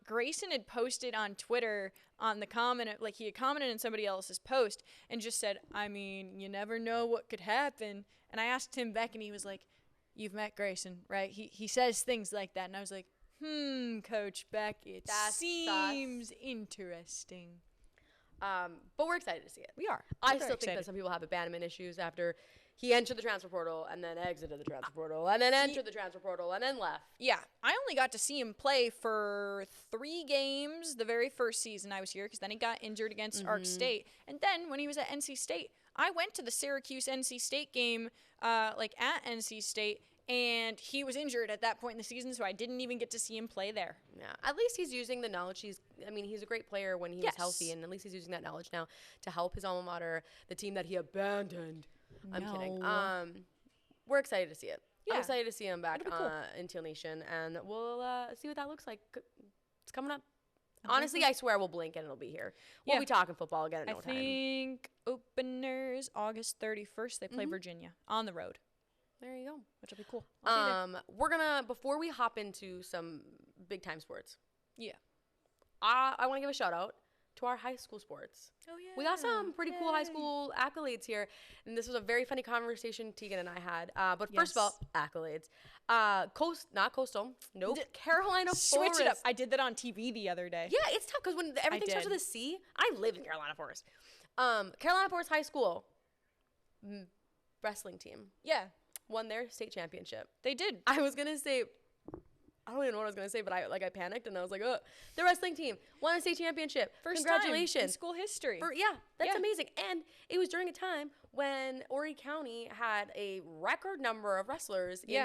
Grayson had posted on Twitter on the comment, like he had commented on somebody else's post and just said, I mean, you never know what could happen. And I asked Tim Beck, and he was like, you've met Grayson, right? He says things like that. And I was like, Coach Beck, it seems interesting. But we're excited to see it. We are. I still think that some people have abandonment issues after he entered the transfer portal and then exited the transfer portal and then entered the transfer portal and then left. Yeah. I only got to see him play for 3 games the very first season I was here, because then he got injured against Ark State. And then when he was at NC State, I went to the Syracuse-NC State game at NC State, and he was injured at that point in the season, so I didn't even get to see him play there. Yeah, at least he's using the knowledge. He's a great player when he was healthy, and at least he's using that knowledge now to help his alma mater, the team that he abandoned. I'm kidding. We're excited to see it. Yeah. I'm excited to see him back in Teal Nation, and we'll see what that looks like. It's coming up. Honestly, I swear we'll blink and it'll be here. We'll be talking football again in no time. I think openers August 31st. They play Virginia on the road. There you go. Which will be cool. We're gonna, before we hop into some big time sports. Yeah. I want to give a shout out to our high school sports. Oh yeah. We got some pretty cool high school accolades here, and this was a very funny conversation Teagan and I had. But first of all, accolades. Not Coastal. Nope. Carolina Forest. Switch it up. I did that on TV the other day. Yeah, it's tough because when everything starts with a C, I live in Carolina Forest. Carolina Forest High School wrestling team. Yeah. Won their state championship. They did. I was going to say, I don't even know what I was going to say, but I panicked and I was like, oh, the wrestling team won a state championship. Congratulations. Time in school history. That's amazing. And it was during a time when Horry County had a record number of wrestlers in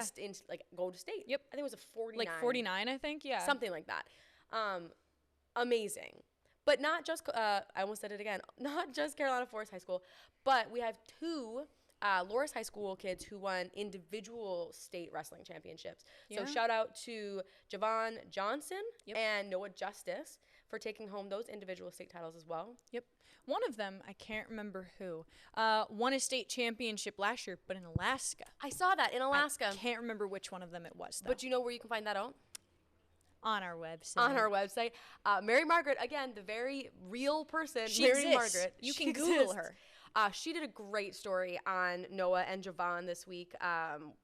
go to state. Yep. I think it was a 49. Like 49, I think. Yeah. Something like that. Amazing. But not just, I almost said it again, not just Carolina Forest High School, but we have 2 Loris High School kids who won individual state wrestling championships. So shout out to Javon Johnson and Noah Justice for taking home those individual state titles as well. Yep. One of them, I can't remember who, won a state championship last year, but in Alaska. I saw that in Alaska. I can't remember which one of them it was, though. But you know where you can find that out? On our website. On our website. Mary Margaret, again, the very real person, she Mary exists. Margaret. You can Google her. She did a great story on Noah and Javon this week,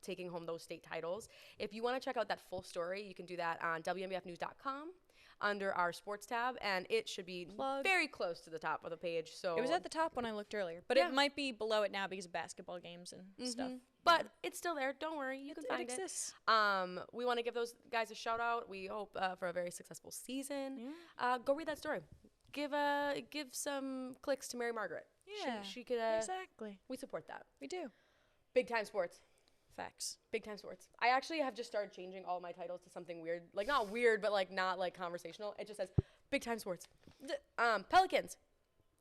taking home those state titles. If you want to check out that full story, you can do that on WMBFnews.com under our sports tab, and it should be very close to the top of the page. So it was at the top when I looked earlier, but it might be below it now because of basketball games and stuff. But it's still there. Don't worry, you can find it. It exists. We want to give those guys a shout out. We hope for a very successful season. Go read that story. Give some clicks to Mary Margaret. Yeah, she could exactly. We support that. We do. Big time sports. Facts. Big time sports. I actually have just started changing all my titles to something weird, like not weird, but like not like conversational. It just says big time sports. Pelicans.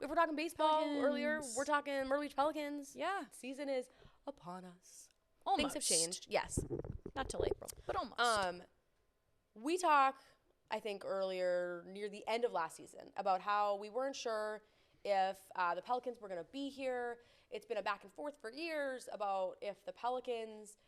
If we're talking baseball earlier, we're talking Myrtle Beach Pelicans. Yeah. Season is upon us. Almost. Things have changed. Yes. Not till April, but almost. We talked, I think, earlier near the end of last season about how we weren't sure if the Pelicans were going to be here. It's been a back and forth for years about if the Pelicans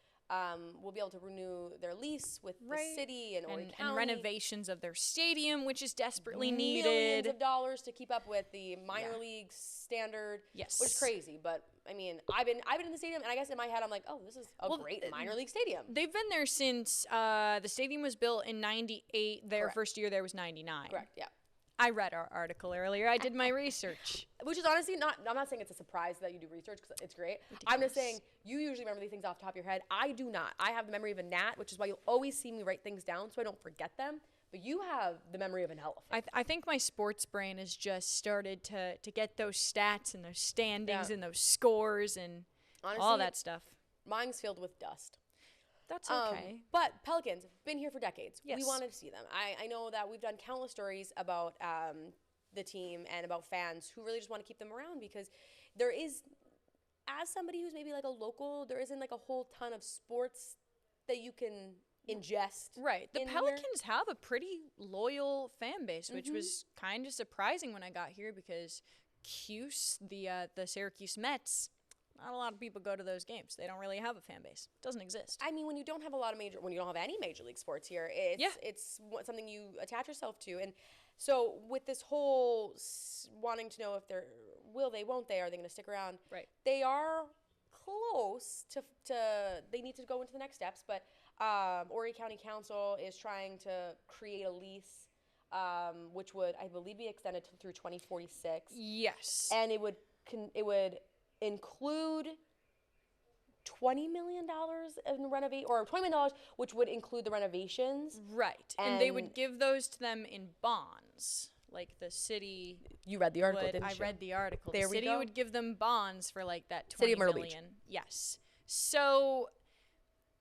will be able to renew their lease with the city and Horry County. And renovations of their stadium, which is desperately needed. Millions of dollars to keep up with the minor league standard. Yes. Which is crazy. But, I mean, I've been in the stadium, and I guess in my head I'm like, oh, this is a great minor league stadium. They've been there since the stadium was built in 98. Their first year there was 99. Correct, yeah. I read our article earlier. I did my research. Which is honestly I'm not saying it's a surprise that you do research because it's great. Ridiculous. I'm just saying you usually remember these things off the top of your head. I do not. I have the memory of a gnat, which is why you'll always see me write things down so I don't forget them. But you have the memory of an elephant. I think my sports brain has just started to get those stats and those standings and those scores and honestly, all that stuff. Mine's filled with dust. That's okay. But Pelicans have been here for decades. Yes. We wanted to see them. I know that we've done countless stories about the team and about fans who really just want to keep them around because there is, as somebody who's maybe like a local, there isn't like a whole ton of sports that you can ingest. Right. The Pelicans have a pretty loyal fan base, which was kind of surprising when I got here because Cuse, the Syracuse Mets, not a lot of people go to those games. They don't really have a fan base. It doesn't exist. I mean, when you don't have any major league sports here, it's something you attach yourself to. And so with this whole wanting to know if they're, will they, won't they, are they going to stick around? Right. They are close to they need to go into the next steps, but Horry County Council is trying to create a lease, which would, I believe, be extended through 2046. Yes. And it would include $20 million in or $20 million, which would include the renovations. Right. And they would give those to them in bonds. Like the city. You read the article, didn't you? I read the article. There the city would give them bonds for like that 20 City of Myrtle million. Beach. Yes. So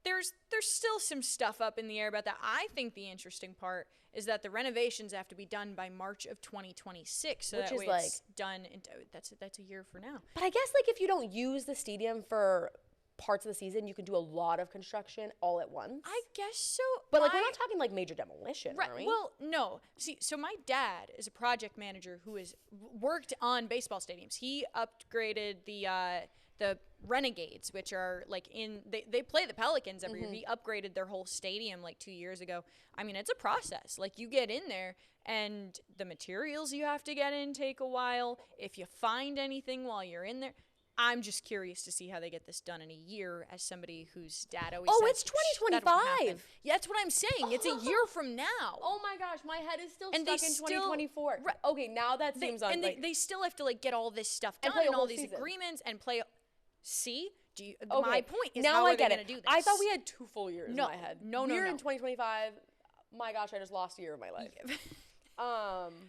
there's still some stuff up in the air about that. I think the interesting part is that the renovations have to be done by March of 2026. So which that is way like, it's done. That's a year for now. But I guess like if you don't use the stadium for parts of the season, you can do a lot of construction all at once. I guess so. But like we're not talking like major demolition, right? Are we? Well, no. See, so my dad is a project manager who has worked on baseball stadiums. He upgraded the Renegades, which are like they play the Pelicans every year. He upgraded their whole stadium like 2 years ago. I mean, it's a process. Like you get in there and the materials you have to get in take a while. If you find anything while you're in there, I'm just curious to see how they get this done in a year as somebody whose dad always said, it's 2025. Yeah, that's what I'm saying. It's a year from now. Oh my gosh, my head is still And stuck in 2024. Right. Okay, now that seems and they still have to like get all this stuff done play a and all whole these season. agreements and play. See? Okay. My point is now how I are get they it. going to do this? I thought we had 2 full years No. in my head. No. We're in 2025. My gosh, I just lost a year of my life.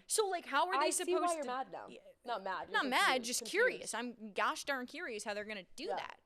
So like how are they I supposed see why to you're mad now. Not mad. Not You're mad, confused, just confused. curious. I'm gosh darn curious how they're going to do that.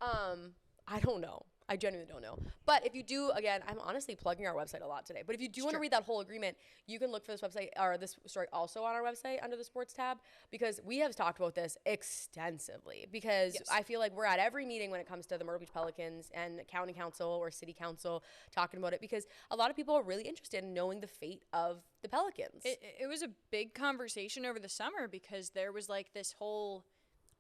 I don't know. I genuinely don't know. But if you do, again, I'm honestly plugging our website a lot today. But if you do want to read that whole agreement, you can look for this website or this story also on our website under the sports tab, because we have talked about this extensively. Because I feel like we're at every meeting when it comes to the Myrtle Beach Pelicans and county council or city council talking about it, because a lot of people are really interested in knowing the fate of the Pelicans. It was a big conversation over the summer because there was like this whole,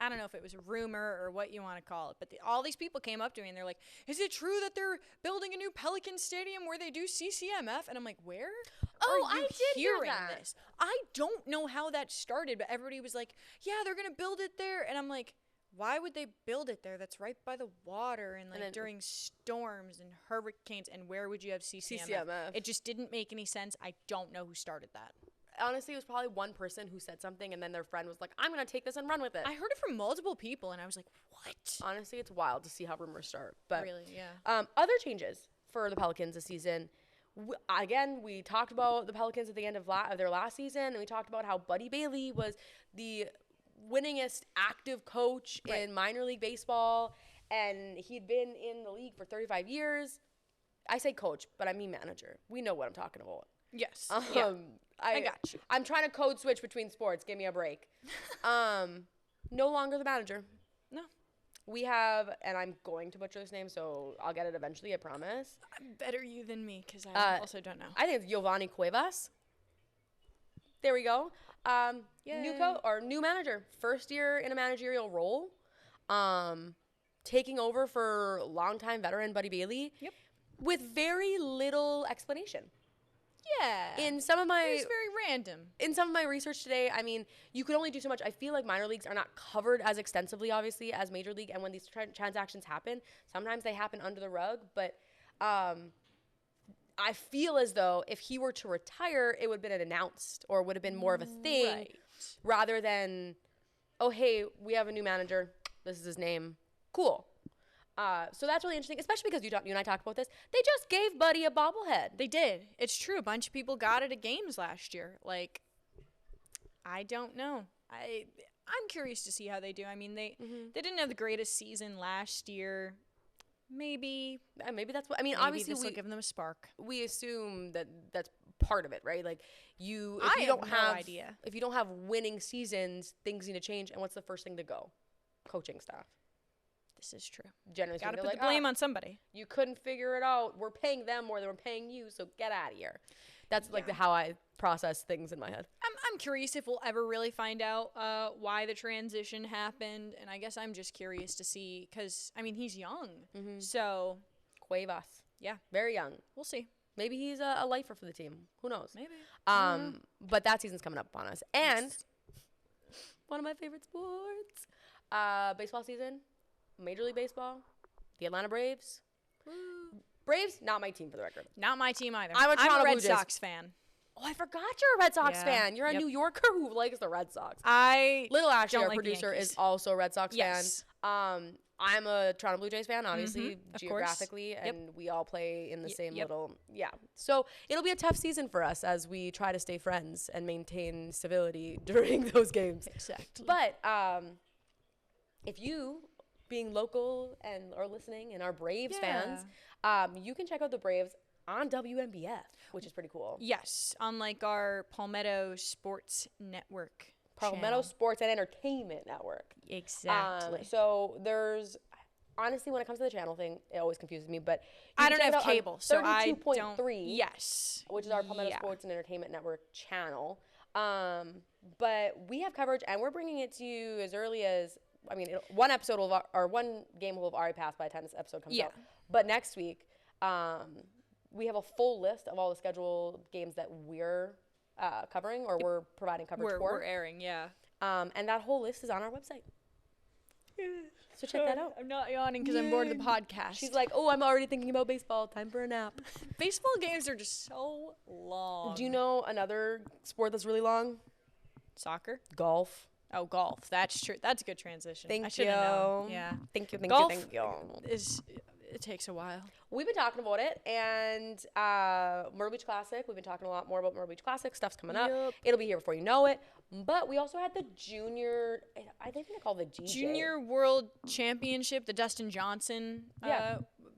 I don't know if it was a rumor or what you want to call it, but all these people came up to me and they're like, is it true that they're building a new Pelican stadium where they do CCMF? And I'm like, where are you hearing this? I don't know how that started, but everybody was like, yeah, they're going to build it there. And I'm like, why would they build it there? That's right by the water and like during storms and hurricanes. And where would you have CCMF? It just didn't make any sense. I don't know who started that. Honestly, it was probably one person who said something, and then their friend was like, I'm going to take this and run with it. I heard it from multiple people, and I was like, what? Honestly, it's wild to see how rumors start. But really, yeah. Other changes for the Pelicans this season. Again, we talked about the Pelicans at the end of their last season, and we talked about how Buddy Bailey was the winningest active coach in minor league baseball, and he'd been in the league for 35 years. I say coach, but I mean manager. We know what I'm talking about. Yes. Yeah. I got you. I'm trying to code switch between sports. Give me a break. No longer the manager. No. We have, and I'm going to butcher this name, so I'll get it eventually, I promise. Better you than me, because I also don't know. I think it's Giovanni Cuevas. There we go. New manager. First year in a managerial role. Taking over for longtime veteran Buddy Bailey. Yep. With very little explanation. Yeah. It was very random. In some of my research today, I mean, you could only do so much. I feel like minor leagues are not covered as extensively, obviously, as major league. And when these transactions happen, sometimes they happen under the rug. But I feel as though if he were to retire, it would have been announced or would have been more of a thing rather than, oh, hey, we have a new manager. This is his name. Cool. So that's really interesting, especially because you and I talked about this. They just gave Buddy a bobblehead. They did. It's true. A bunch of people got it at games last year. Like, I don't know. I'm curious to see how they do. I mean, they didn't have the greatest season last year. Maybe that's what. I mean, obviously this will give them a spark. We assume that that's part of it, right? Like if you don't have winning seasons, things need to change. And what's the first thing to go? Coaching staff. This is true. Generally Gotta speaking, put the blame on somebody. You couldn't figure it out. We're paying them more than we're paying you, so get out of here. That's like how I process things in my head. I'm curious if we'll ever really find out why the transition happened, and I guess I'm just curious to see, because, I mean, he's young, so. Cuevas. Yeah. Very young. We'll see. Maybe he's a lifer for the team. Who knows? Maybe. But that season's coming up on us. And one of my favorite sports, baseball season, Major League Baseball, the Atlanta Braves. Woo. Braves, not my team for the record. Not my team either. I'm a Red Sox fan. Oh, I forgot you're a Red Sox fan. You're a New Yorker who likes the Red Sox. Little Ashley, our producer, is also a Red Sox fan. I'm a Toronto Blue Jays fan, obviously, geographically, and we all play in the same little, So it'll be a tough season for us as we try to stay friends and maintain civility during those games. Exactly. But if you, being local and are listening and are Braves fans, you can check out the Braves on WMBF, which is pretty cool. Yes, on like our Palmetto Sports Network. Palmetto Sports and Entertainment Network. Exactly. So there's, honestly, when it comes to the channel thing, it always confuses me, but I don't have cable, so I don't. 32.3. Yes. Which is our Palmetto Sports and Entertainment Network channel. But we have coverage, and we're bringing it to you as early as, I mean, one game will have already passed by the time this episode comes out. But next week, we have a full list of all the scheduled games that we're covering, or we're providing coverage for. We're airing, and that whole list is on our website. So check that out. I'm not yawning because I'm bored of the podcast. She's like, oh, I'm already thinking about baseball. Time for a nap. Baseball games are just so long. Do you know another sport that's really long? Soccer? Golf. Oh, golf. That's true. That's a good transition. Thank I should have known. Yeah. Thank you. Golf thank you. It takes a while. We've been talking about it, and Myrtle Beach Classic. We've been talking a lot more about Myrtle Beach Classic. Stuff's coming up. It'll be here before you know it. But we also had the junior, I think they call it the GJ. Junior World Championship, the Dustin Johnson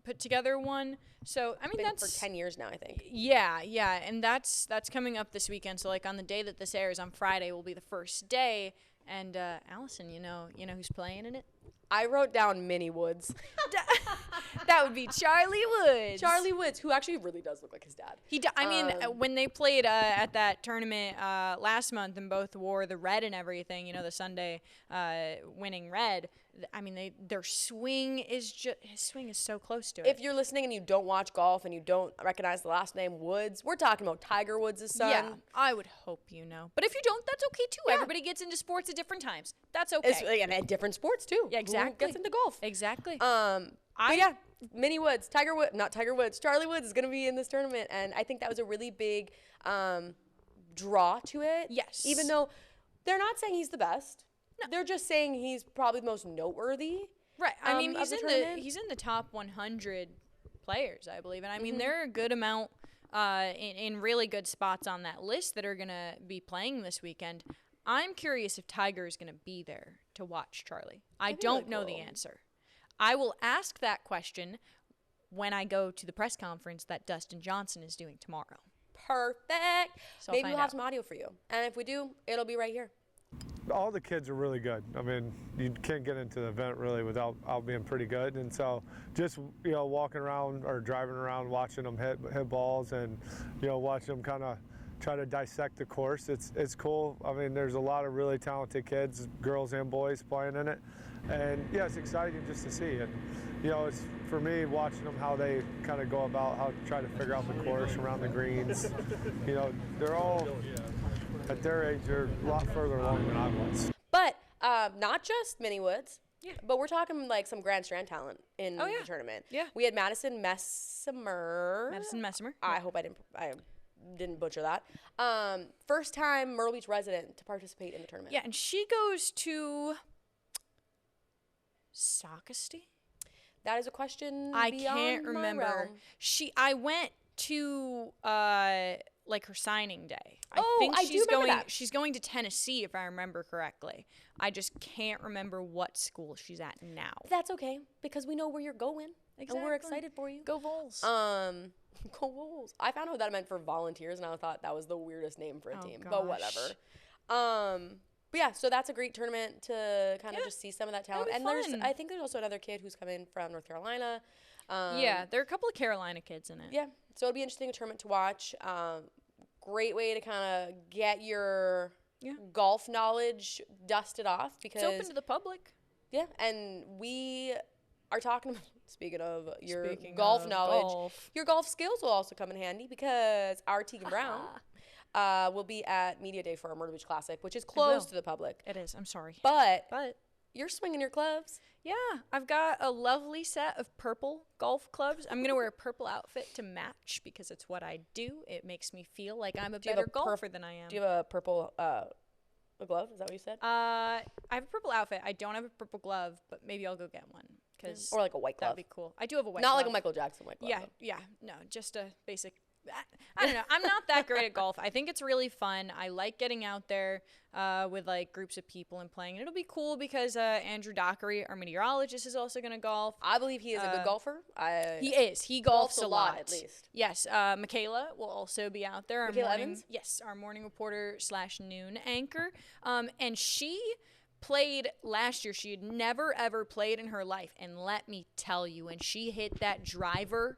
put together one. So, I mean, that's for 10 years now, I think. Yeah, and that's coming up this weekend. So, like, on the day that this airs on Friday will be the first day. And Allyson, you know who's playing in it? I wrote down Minnie Woods. That would be Charlie Woods. Charlie Woods, who actually really does look like his dad. I mean, when they played at that tournament last month and both wore the red and everything, the Sunday winning red, I mean, their swing is his swing is so close to it. If you're listening and you don't watch golf and you don't recognize the last name Woods, we're talking about Tiger Woods' son. Yeah, I would hope you know. But if you don't, that's okay too. Yeah. Everybody gets into sports at different times. That's okay. And at different sports too. Yeah, exactly. Who gets into golf? Exactly. Minnie Woods, Charlie Woods is going to be in this tournament, and I think that was a really big draw to it. Yes. Even though they're not saying he's the best. No. They're just saying he's probably the most noteworthy. Right. I mean, he's in the top 100 players, I believe. And I mean, there are a good amount in really good spots on that list that are going to be playing this weekend. I'm curious if Tiger is going to be there to watch Charlie. I don't know the answer. I will ask that question when I go to the press conference that Dustin Johnson is doing tomorrow. Perfect. So maybe we'll have some audio for you. And if we do, it'll be right here. All the kids are really good. I mean, you can't get into the event really without being pretty good. And so just, walking around or driving around, watching them hit balls and, watching them kind of try to dissect the course. It's cool. I mean, there's a lot of really talented kids, girls and boys playing in it. And yeah, it's exciting just to see. And, it's for me watching them how they kind of go about how to try to figure out the course around the greens. They're all, at their age, they're a lot further along than I was. But not just Minnie Woods, but we're talking like some Grand Strand talent in the tournament. Yeah. We had Madison Messimer. I hope I didn't butcher that. First time Myrtle Beach resident to participate in the tournament. Yeah, and she goes to Saukesty? That is a question I can't remember. I went to like her signing day. I think she's going to Tennessee if I remember correctly. I just can't remember what school she's at now. That's okay because we know where you're going. Exactly. And we're excited for you. Go Vols. Go Vols. I found out that it meant for volunteers and I thought that was the weirdest name for a team. Gosh. But whatever. But yeah, so that's a great tournament to kind of just see some of that talent. And fun. I think there's also another kid who's coming from North Carolina. Yeah, there are a couple of Carolina kids in it. Yeah, so it'll be interesting a tournament to watch. Great way to kind of get your golf knowledge dusted off because it's open to the public. Yeah, and we are talking about, speaking of your golf knowledge, your golf skills will also come in handy because our Teagan Brown will be at Media Day for our Myrtle Beach Classic, which is closed to the public. It is. I'm sorry. But you're swinging your clubs. Yeah, I've got a lovely set of purple golf clubs. I'm going to wear a purple outfit to match because it's what I do. It makes me feel like I'm a better golfer than I am. Do you have a purple a glove? Is that what you said? I have a purple outfit. I don't have a purple glove, but maybe I'll go get one. Or like a white glove. That'd be cool. I do have a white glove. Not glove. like a Michael Jackson white glove. Yeah. No, just a basic. I don't know. I'm not that great at golf. I think it's really fun. I like getting out there with like groups of people and playing. And it'll be cool because Andrew Dockery, our meteorologist, is also going to golf. I believe he is a good golfer. He is. He golfs a lot. At least. Yes. Michaela will also be out there. Michaela Evans? Yes. Our morning reporter / noon anchor. And she played last year. She had never, ever played in her life. And let me tell you, when she hit that driver,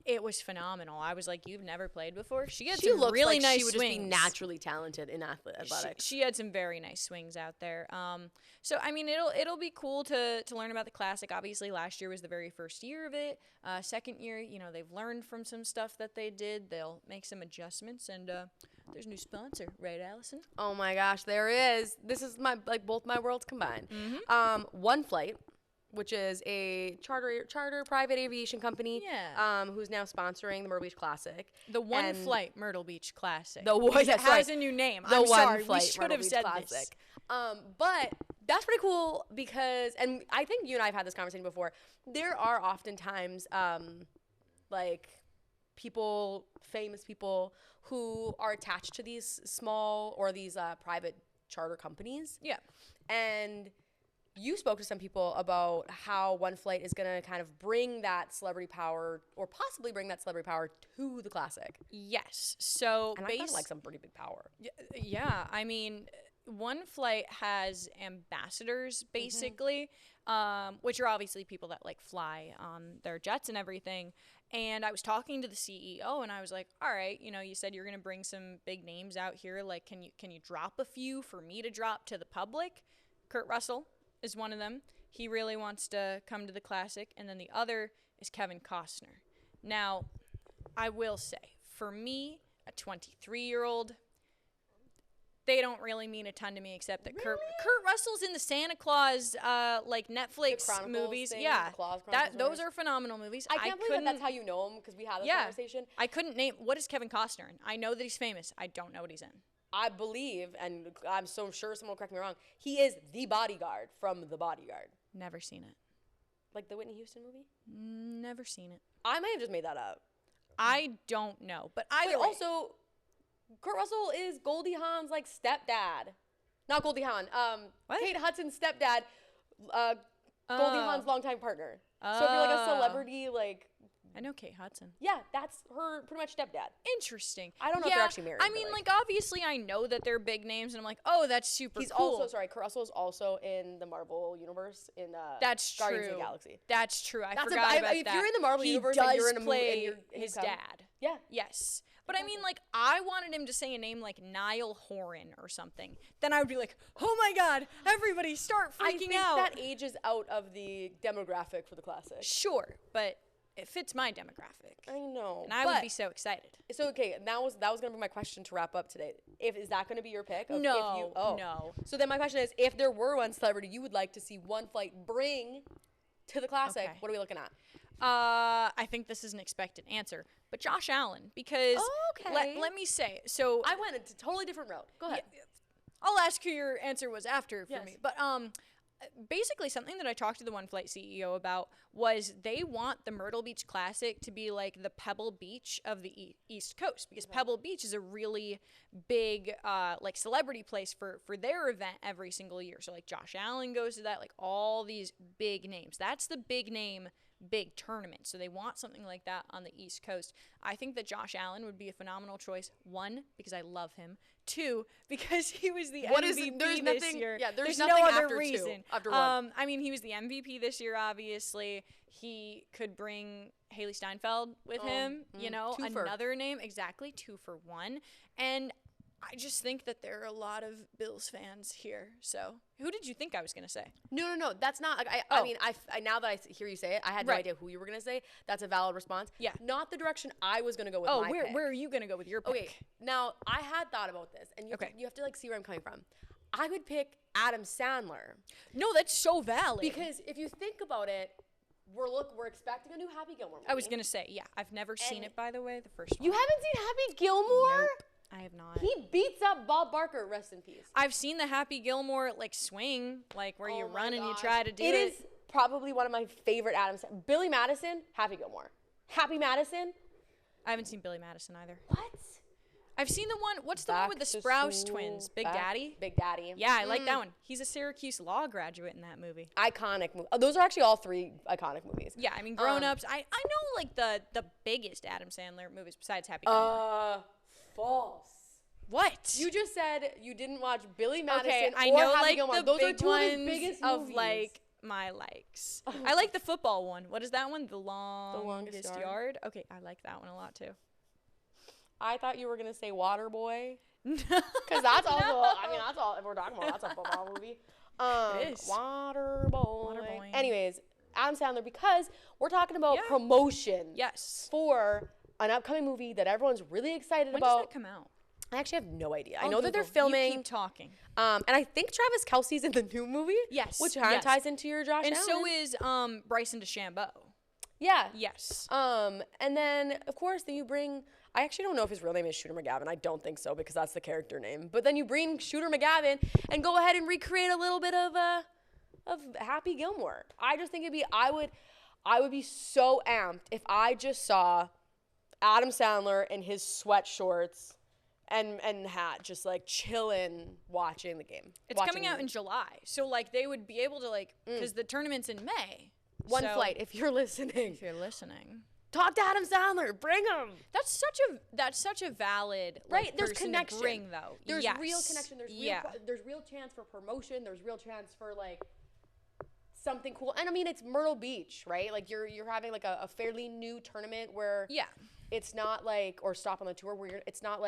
it was phenomenal. I was like, you've never played before? She had some really nice swings. She would just be naturally talented in athletics. She had some very nice swings out there. So, I mean, it'll be cool to learn about the Classic. Obviously, last year was the very first year of it. Second year, you know, they've learned from some stuff that they did. They'll make some adjustments. And there's a new sponsor, right, Allyson? Oh, my gosh, there is. This is both my worlds combined. Mm-hmm. One Flight, which is a charter private aviation company, who's now sponsoring the Myrtle Beach Classic. The One Flight Myrtle Beach Classic. It has a new name. The I'm One sorry, Flight we should Myrtle have Beach said Classic. this. But that's pretty cool because, and I think you and I have had this conversation before, there are oftentimes like people, famous people who are attached to these small or these private charter companies. Yeah. And you spoke to some people about how One Flight is going to kind of bring that celebrity power or possibly bring that celebrity power to the Classic. Yes. So and I kind of like some pretty big power. Yeah. I mean, One Flight has ambassadors basically, which are obviously people that like fly on their jets and everything. And I was talking to the CEO and I was like, all right, you know, you said you're going to bring some big names out here. Like, can you drop a few for me to drop to the public? Kurt Russell is one of them. He really wants to come to the Classic. And then the other is Kevin Costner. Now, I will say, for me, a 23-year-old, they don't really mean a ton to me except that Kurt Russell's in the Santa Claus like Netflix movies. Those are phenomenal movies. I can't believe that's how you know him because we had this conversation. I couldn't name what is Kevin Costner in. I know that he's famous. I don't know what he's in. I believe, and I'm so sure someone will correct me wrong, he is the bodyguard from The Bodyguard. Never seen it. Like the Whitney Houston movie? Never seen it. I might have just made that up. I don't know, but either way. Also, Kurt Russell is Goldie Hawn's like stepdad. Not Goldie Hawn. Kate Hudson's stepdad. Goldie Hawn's longtime partner. So if you're like a celebrity, like. I know Kate Hudson. Yeah, that's her pretty much stepdad. Interesting. I don't know if they're actually married. I mean, like obviously I know that they're big names, and I'm like, oh, that's super cool. He's also, Kurt Russell is also in the Marvel universe in that's Guardians true. of the Galaxy. That's true. I forgot about that. If you're in the Marvel universe and you're in a movie and his dad. Yeah. Yes. But I mean, like, I wanted him to say a name like Niall Horan or something. Then I would be like, oh my God, everybody start freaking out. I think that ages out of the demographic for the Classic. Sure, but it fits my demographic. I know. And I would be so excited. So, okay, that was going to be my question to wrap up today. Is that going to be your pick? No. So then my question is, if there were one celebrity you would like to see One Flight bring to the Classic, what are we looking at? I think this is an expected answer, but Josh Allen, because let me say, so I went a totally different route. Go ahead. I'll ask who your answer was after for me, but basically something that I talked to the One Flight CEO about was they want the Myrtle Beach Classic to be like the Pebble Beach of the East Coast, because Pebble Beach is a really big like celebrity place for their event every single year. So like Josh Allen goes to that, like all these big names. That's the big name big tournament. So they want something like that on the East Coast. I think that Josh Allen would be a phenomenal choice. 1, because I love him. 2, because he was the MVP this year. Yeah, there's no nothing other after reason. 2, after 1. I mean, he was the MVP this year, obviously. He could bring Haley Steinfeld with him, another name. Exactly, 2 for 1. And I just think that there are a lot of Bills fans here. So, who did you think I was going to say? No. That's not. I mean, now that I hear you say it, I had no idea who you were going to say. That's a valid response. Yeah. Not the direction I was going to go with my pick. Where are you going to go with your pick? Okay. Now, I had thought about this, and you have to see where I'm coming from. I would pick Adam Sandler. No, that's so valid. Because if you think about it, we're expecting a new Happy Gilmore movie. I was going to say, yeah. I've never seen it, by the way, the first one. You haven't seen Happy Gilmore? Nope. I have not. He beats up Bob Barker, rest in peace. I've seen the Happy Gilmore swing, where you run and you try to do it. It is probably one of my favorite Adams. Billy Madison, Happy Gilmore. Happy Madison. I haven't seen Billy Madison either. What? I've seen the one. What's the one with the Sprouse twins? Big Daddy. Big Daddy. Yeah, I like that one. He's a Syracuse law graduate in that movie. Iconic movie. Those are actually all 3 iconic movies. Yeah, I mean, Grown Ups. I know the biggest Adam Sandler movies besides Happy Gilmore. False. What? You just said you didn't watch Billy Madison. Okay, I or know Happy Gilmore. the Those big are 2 of his biggest of movies. my likes. I like the football one. What is that one? The Longest Yard. Okay, I like that one a lot too. I thought you were gonna say Waterboy. Because that's also. I mean, that's all. If we're talking about, that's a football movie. It is. Waterboy. Anyways, Adam Sandler, because we're talking about promotion. Yes. For an upcoming movie that everyone's really excited about. When does that come out? I actually have no idea. I know that they're filming. You keep talking. And I think Travis Kelce's in the new movie. Yes. Which kind of ties into your Josh Allen. And so is Bryson DeChambeau. Yeah. Yes. And then, of course, then you bring... I actually don't know if his real name is Shooter McGavin. I don't think so, because that's the character name. But then you bring Shooter McGavin and go ahead and recreate a little bit of Happy Gilmore. I just think it'd be... I would be so amped if I just saw Adam Sandler in his sweat shorts and hat, just chilling, watching the game. It's coming out in July, so they would be able to because the tournament's in May. One flight, if you're listening. If you're listening, talk to Adam Sandler. Bring him. That's such a valid There's connection. To bring, though. There's real connection. There's real chance for promotion. There's real chance for something cool. And I mean, it's Myrtle Beach, right? You're having a fairly new tournament where it's not or stop on the tour where it's not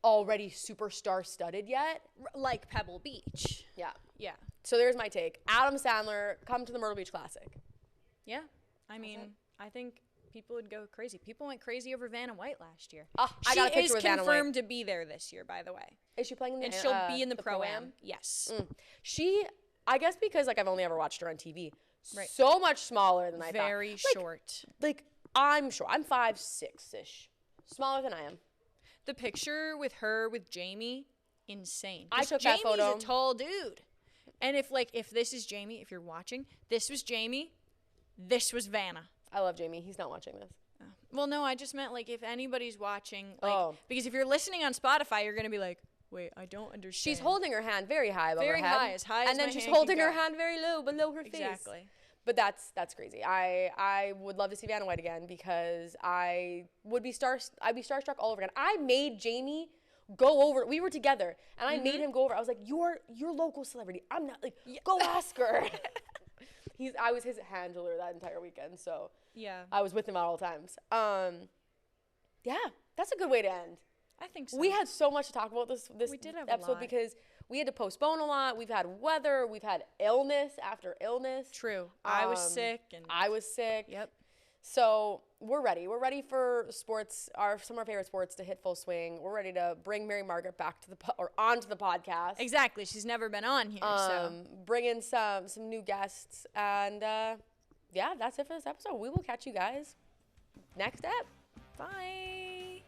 already superstar studded yet. Like Pebble Beach. Yeah. Yeah. So there's my take. Adam Sandler, come to the Myrtle Beach Classic. Yeah. I mean, I think people would go crazy. People went crazy over Vanna White last year. I got a picture with Vanna White. She is confirmed to be there this year, by the way. Is she playing in the And she'll be in the Pro-Am. Yes. I guess because I only ever watched her on TV. Right. So much smaller than I thought. Very short. I'm short. I'm 5'6"-ish. Smaller than I am. The picture with her with Jamie, insane. I took that photo. Jamie's a tall dude. And if this is Jamie, if you're watching, this was Jamie, this was Vanna. I love Jamie. He's not watching this. Oh. Well, no, I just meant if anybody's watching, because if you're listening on Spotify, you're gonna be like, wait, I don't understand. She's holding her hand very high above her head. Very high, as high as and then my she's hand holding can her go. hand very low below her face. Exactly. But that's crazy. I would love to see Vanna White again because I'd be starstruck all over again. I made Jamie go over. We were together and I made him go over. I was like, you're local celebrity. I'm not go ask her. I was his handler that entire weekend, so yeah, I was with him at all times. Yeah, that's a good way to end. I think so. We had so much to talk about this we did have episode a lot. Because we had to postpone a lot. We've had weather. We've had illness after illness. True. I was sick. I was sick. Yep. So we're ready. We're ready for sports, some of our favorite sports to hit full swing. We're ready to bring Mary Margaret back to onto the podcast. Exactly. She's never been on here. So bring in some new guests. And yeah, that's it for this episode. We will catch you guys next ep. Bye.